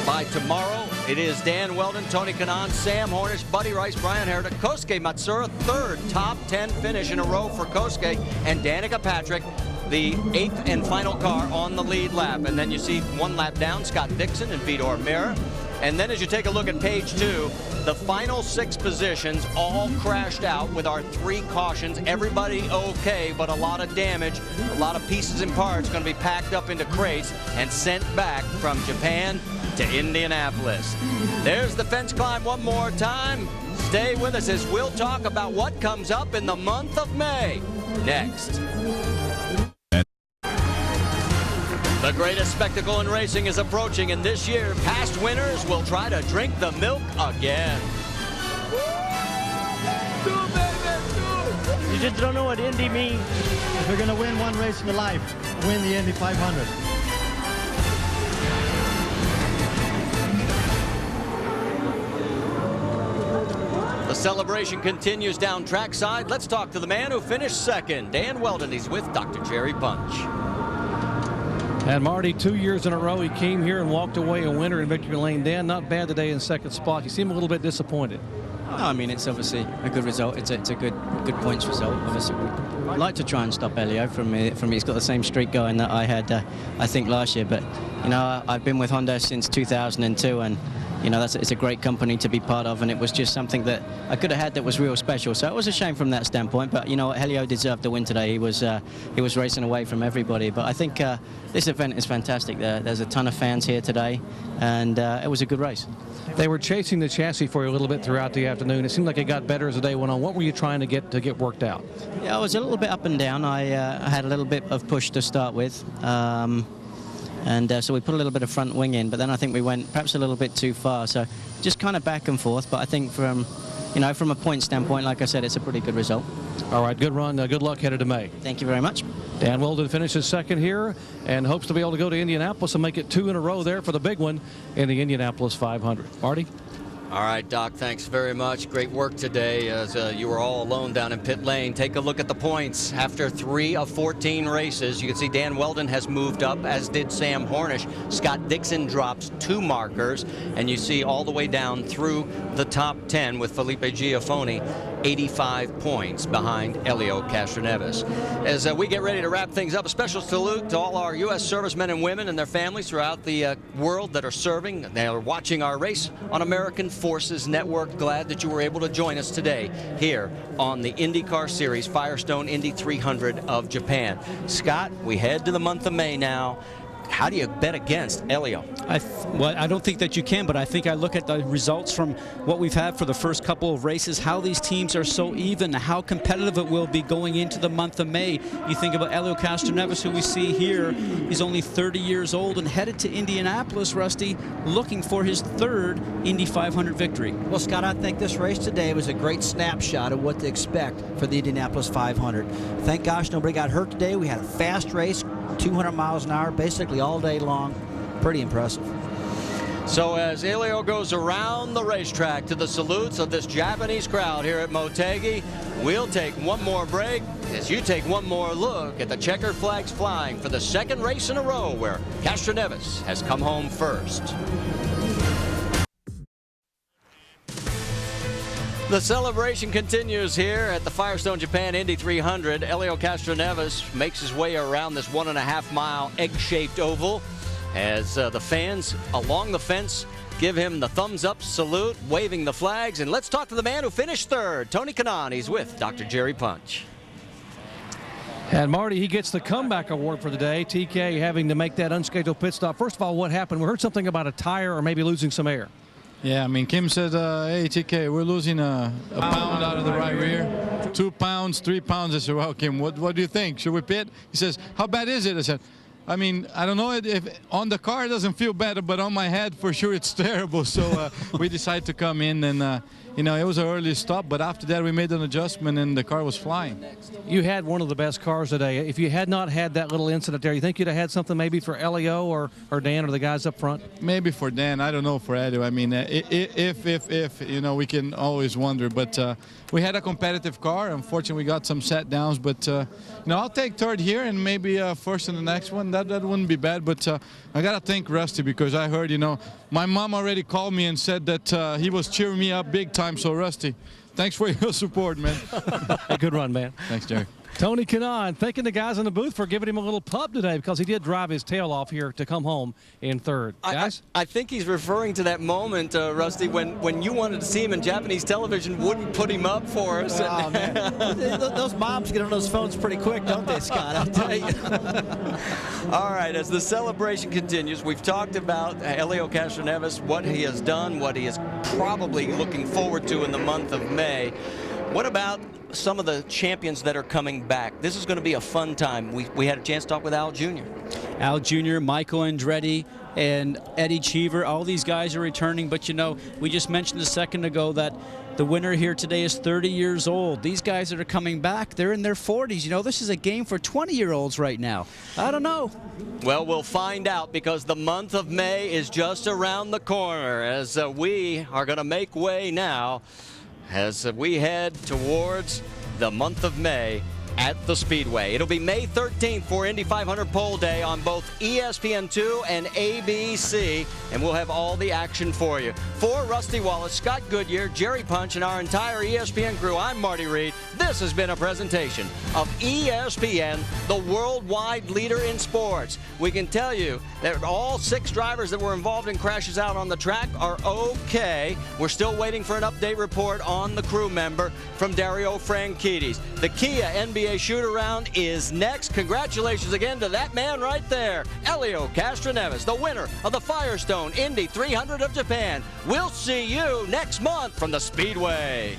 by tomorrow. It is Dan Weldon, Tony Kanaan, Sam Hornish, Buddy Rice, Brian Herta, Kosuke Matsura, 3rd top 10 finish in a row for Kosuke, and Danica Patrick, the 8th and final car on the lead lap. And then you see 1 lap down, Scott Dixon and Vidor Mira. And then as you take a look at page 2, the final 6 positions all crashed out with our 3 cautions. Everybody okay, but a lot of damage, a lot of pieces and parts going to be packed up into crates and sent back from Japan to Indianapolis. There's the fence climb one more time. Stay with us as we'll talk about what comes up in the month of May next. The greatest spectacle in racing is approaching, and this year, past winners will try to drink the milk again. You just don't know what Indy means. If you're going to win one race in your life, win the Indy 500. celebration continues down trackside. Let's talk to the man who finished second, Dan Weldon. He's with Dr. Jerry Punch. And Marty, 2 years in a row, he came here and walked away a winner in victory lane. Dan, not bad today in second spot. You seem a little bit disappointed. No, I mean, it's obviously a good result. It's a good points result. Obviously, we'd like to try and stop Elio from he's got the same streak going that I had, I think, last year. But, you know, I've been with Honda since 2002, and, you know, it's a great company to be part of, and it was just something that I could have had that was real special. So it was a shame from that standpoint. But, you know, Helio deserved the win today. He was racing away from everybody. But I think this event is fantastic. There's a ton of fans here today, and it was a good race. They were chasing the chassis for you a little bit throughout the afternoon. It seemed like it got better as the day went on. What were you trying to get worked out? Yeah, I was a little bit up and down. I had a little bit of push to start with. So we put a little bit of front wing in, but then I think we went perhaps a little bit too far. So just kind of back and forth. But I think from a point standpoint, like I said, it's a pretty good result. All right, good run. Good luck headed to May. Thank you very much. Dan Weldon finishes second here and hopes to be able to go to Indianapolis and make it 2 in a row there for the big one in the Indianapolis 500. Marty? All right, Doc, thanks very much. Great work today as you were all alone down in pit lane. Take a look at the points. After 3 of 14 races, you can see Dan Weldon has moved up, as did Sam Hornish. Scott Dixon drops 2 markers, and you see all the way down through the top 10 with Felipe Giafoni, 85 points behind Helio Castroneves. As we get ready to wrap things up, a special salute to all our U.S. servicemen and women and their families throughout the world that are serving. They are watching our race on American Forces Network. Glad that you were able to join us today here on the IndyCar Series Firestone Indy 300 of Japan. Scott, we head to the month of May now. How do you bet against Helio? Well, I don't think that you can, but I think I look at the results from what we've had for the first couple of races, how these teams are so even, how competitive it will be going into the month of May. You think about Helio Castroneves, who we see here. He's only 30 years old and headed to Indianapolis, Rusty, looking for his 3rd Indy 500 victory. Well, Scott, I think this race today was a great snapshot of what to expect for the Indianapolis 500. Thank gosh nobody got hurt today. We had a fast race, 200 miles an hour, basically all day long. Pretty impressive. So as Helio goes around the racetrack to the salutes of this Japanese crowd here at Motegi, we'll take one more break as you take one more look at the checkered flags flying for the 2nd race in a row where Castroneves has come home first. The celebration continues here at the Firestone Japan Indy 300. Helio Castroneves makes his way around this 1.5-mile egg-shaped oval as the fans along the fence give him the thumbs-up salute, waving the flags. And let's talk to the man who finished 3rd, Tony Kanaan. He's with Dr. Jerry Punch. And Marty, he gets the comeback award for the day. TK having to make that unscheduled pit stop. First of all, what happened? We heard something about a tire or maybe losing some air. Yeah, I mean, Kim said, hey, TK, we're losing a pound out of the right rear. 2 pounds, 3 pounds. I said, well, Kim, what do you think? Should we pit? He says, how bad is it? I said, I mean, I don't know if on the car it doesn't feel better, but on my head, for sure, it's terrible. So we decided to come in and, you know, it was an early stop, but after that we made an adjustment and the car was flying. You had one of the best cars today. If you had not had that little incident there, you think you'd have had something maybe for Helio or Dan or the guys up front? Maybe for Dan. I don't know for Helio. I mean, if you know, we can always wonder. But we had a competitive car. Unfortunately, we got some set downs. But, you know, I'll take 3rd here and maybe 1st in the next one. That wouldn't be bad. But I got to thank Rusty because I heard, you know, my mom already called me and said that he was cheering me up big time. So, Rusty, thanks for your support, man. Hey, good run, man. Thanks, Jerry. Tony Kanaan thanking the guys in the booth for giving him a little pub today because he did drive his tail off here to come home in 3rd. Guys? I think he's referring to that moment, Rusty, when you wanted to see him in Japanese television, wouldn't put him up for us. Oh, man. Those moms get on those phones pretty quick, don't they, Scott? I'll tell you. All right, as the celebration continues, we've talked about Helio Castroneves, what he has done, what he is probably looking forward to in the month of May. What about some of the champions that are coming back? This is going to be a fun time. We had a chance to talk with Al Jr. Al Jr., Michael Andretti, and Eddie Cheever. All these guys are returning, but, you know, we just mentioned a second ago that the winner here today is 30 years old. These guys that are coming back, they're in their 40s. You know, this is a game for 20-year-olds right now. I don't know. Well, we'll find out because the month of May is just around the corner as we are going to make way now as we head towards the month of May at the Speedway. It'll be May 13th for Indy 500 Pole Day on both ESPN2 and ABC, and we'll have all the action for you. For Rusty Wallace, Scott Goodyear, Jerry Punch, and our entire ESPN crew, I'm Marty Reed. This has been a presentation of ESPN, the worldwide leader in sports. We can tell you that all 6 drivers that were involved in crashes out on the track are okay. We're still waiting for an update report on the crew member from Dario Franchides. The Kia NBA shoot-around is next. Congratulations again to that man right there, Elio Castroneves, the winner of the Firestone Indy 300 of Japan. We'll see you next month from the Speedway.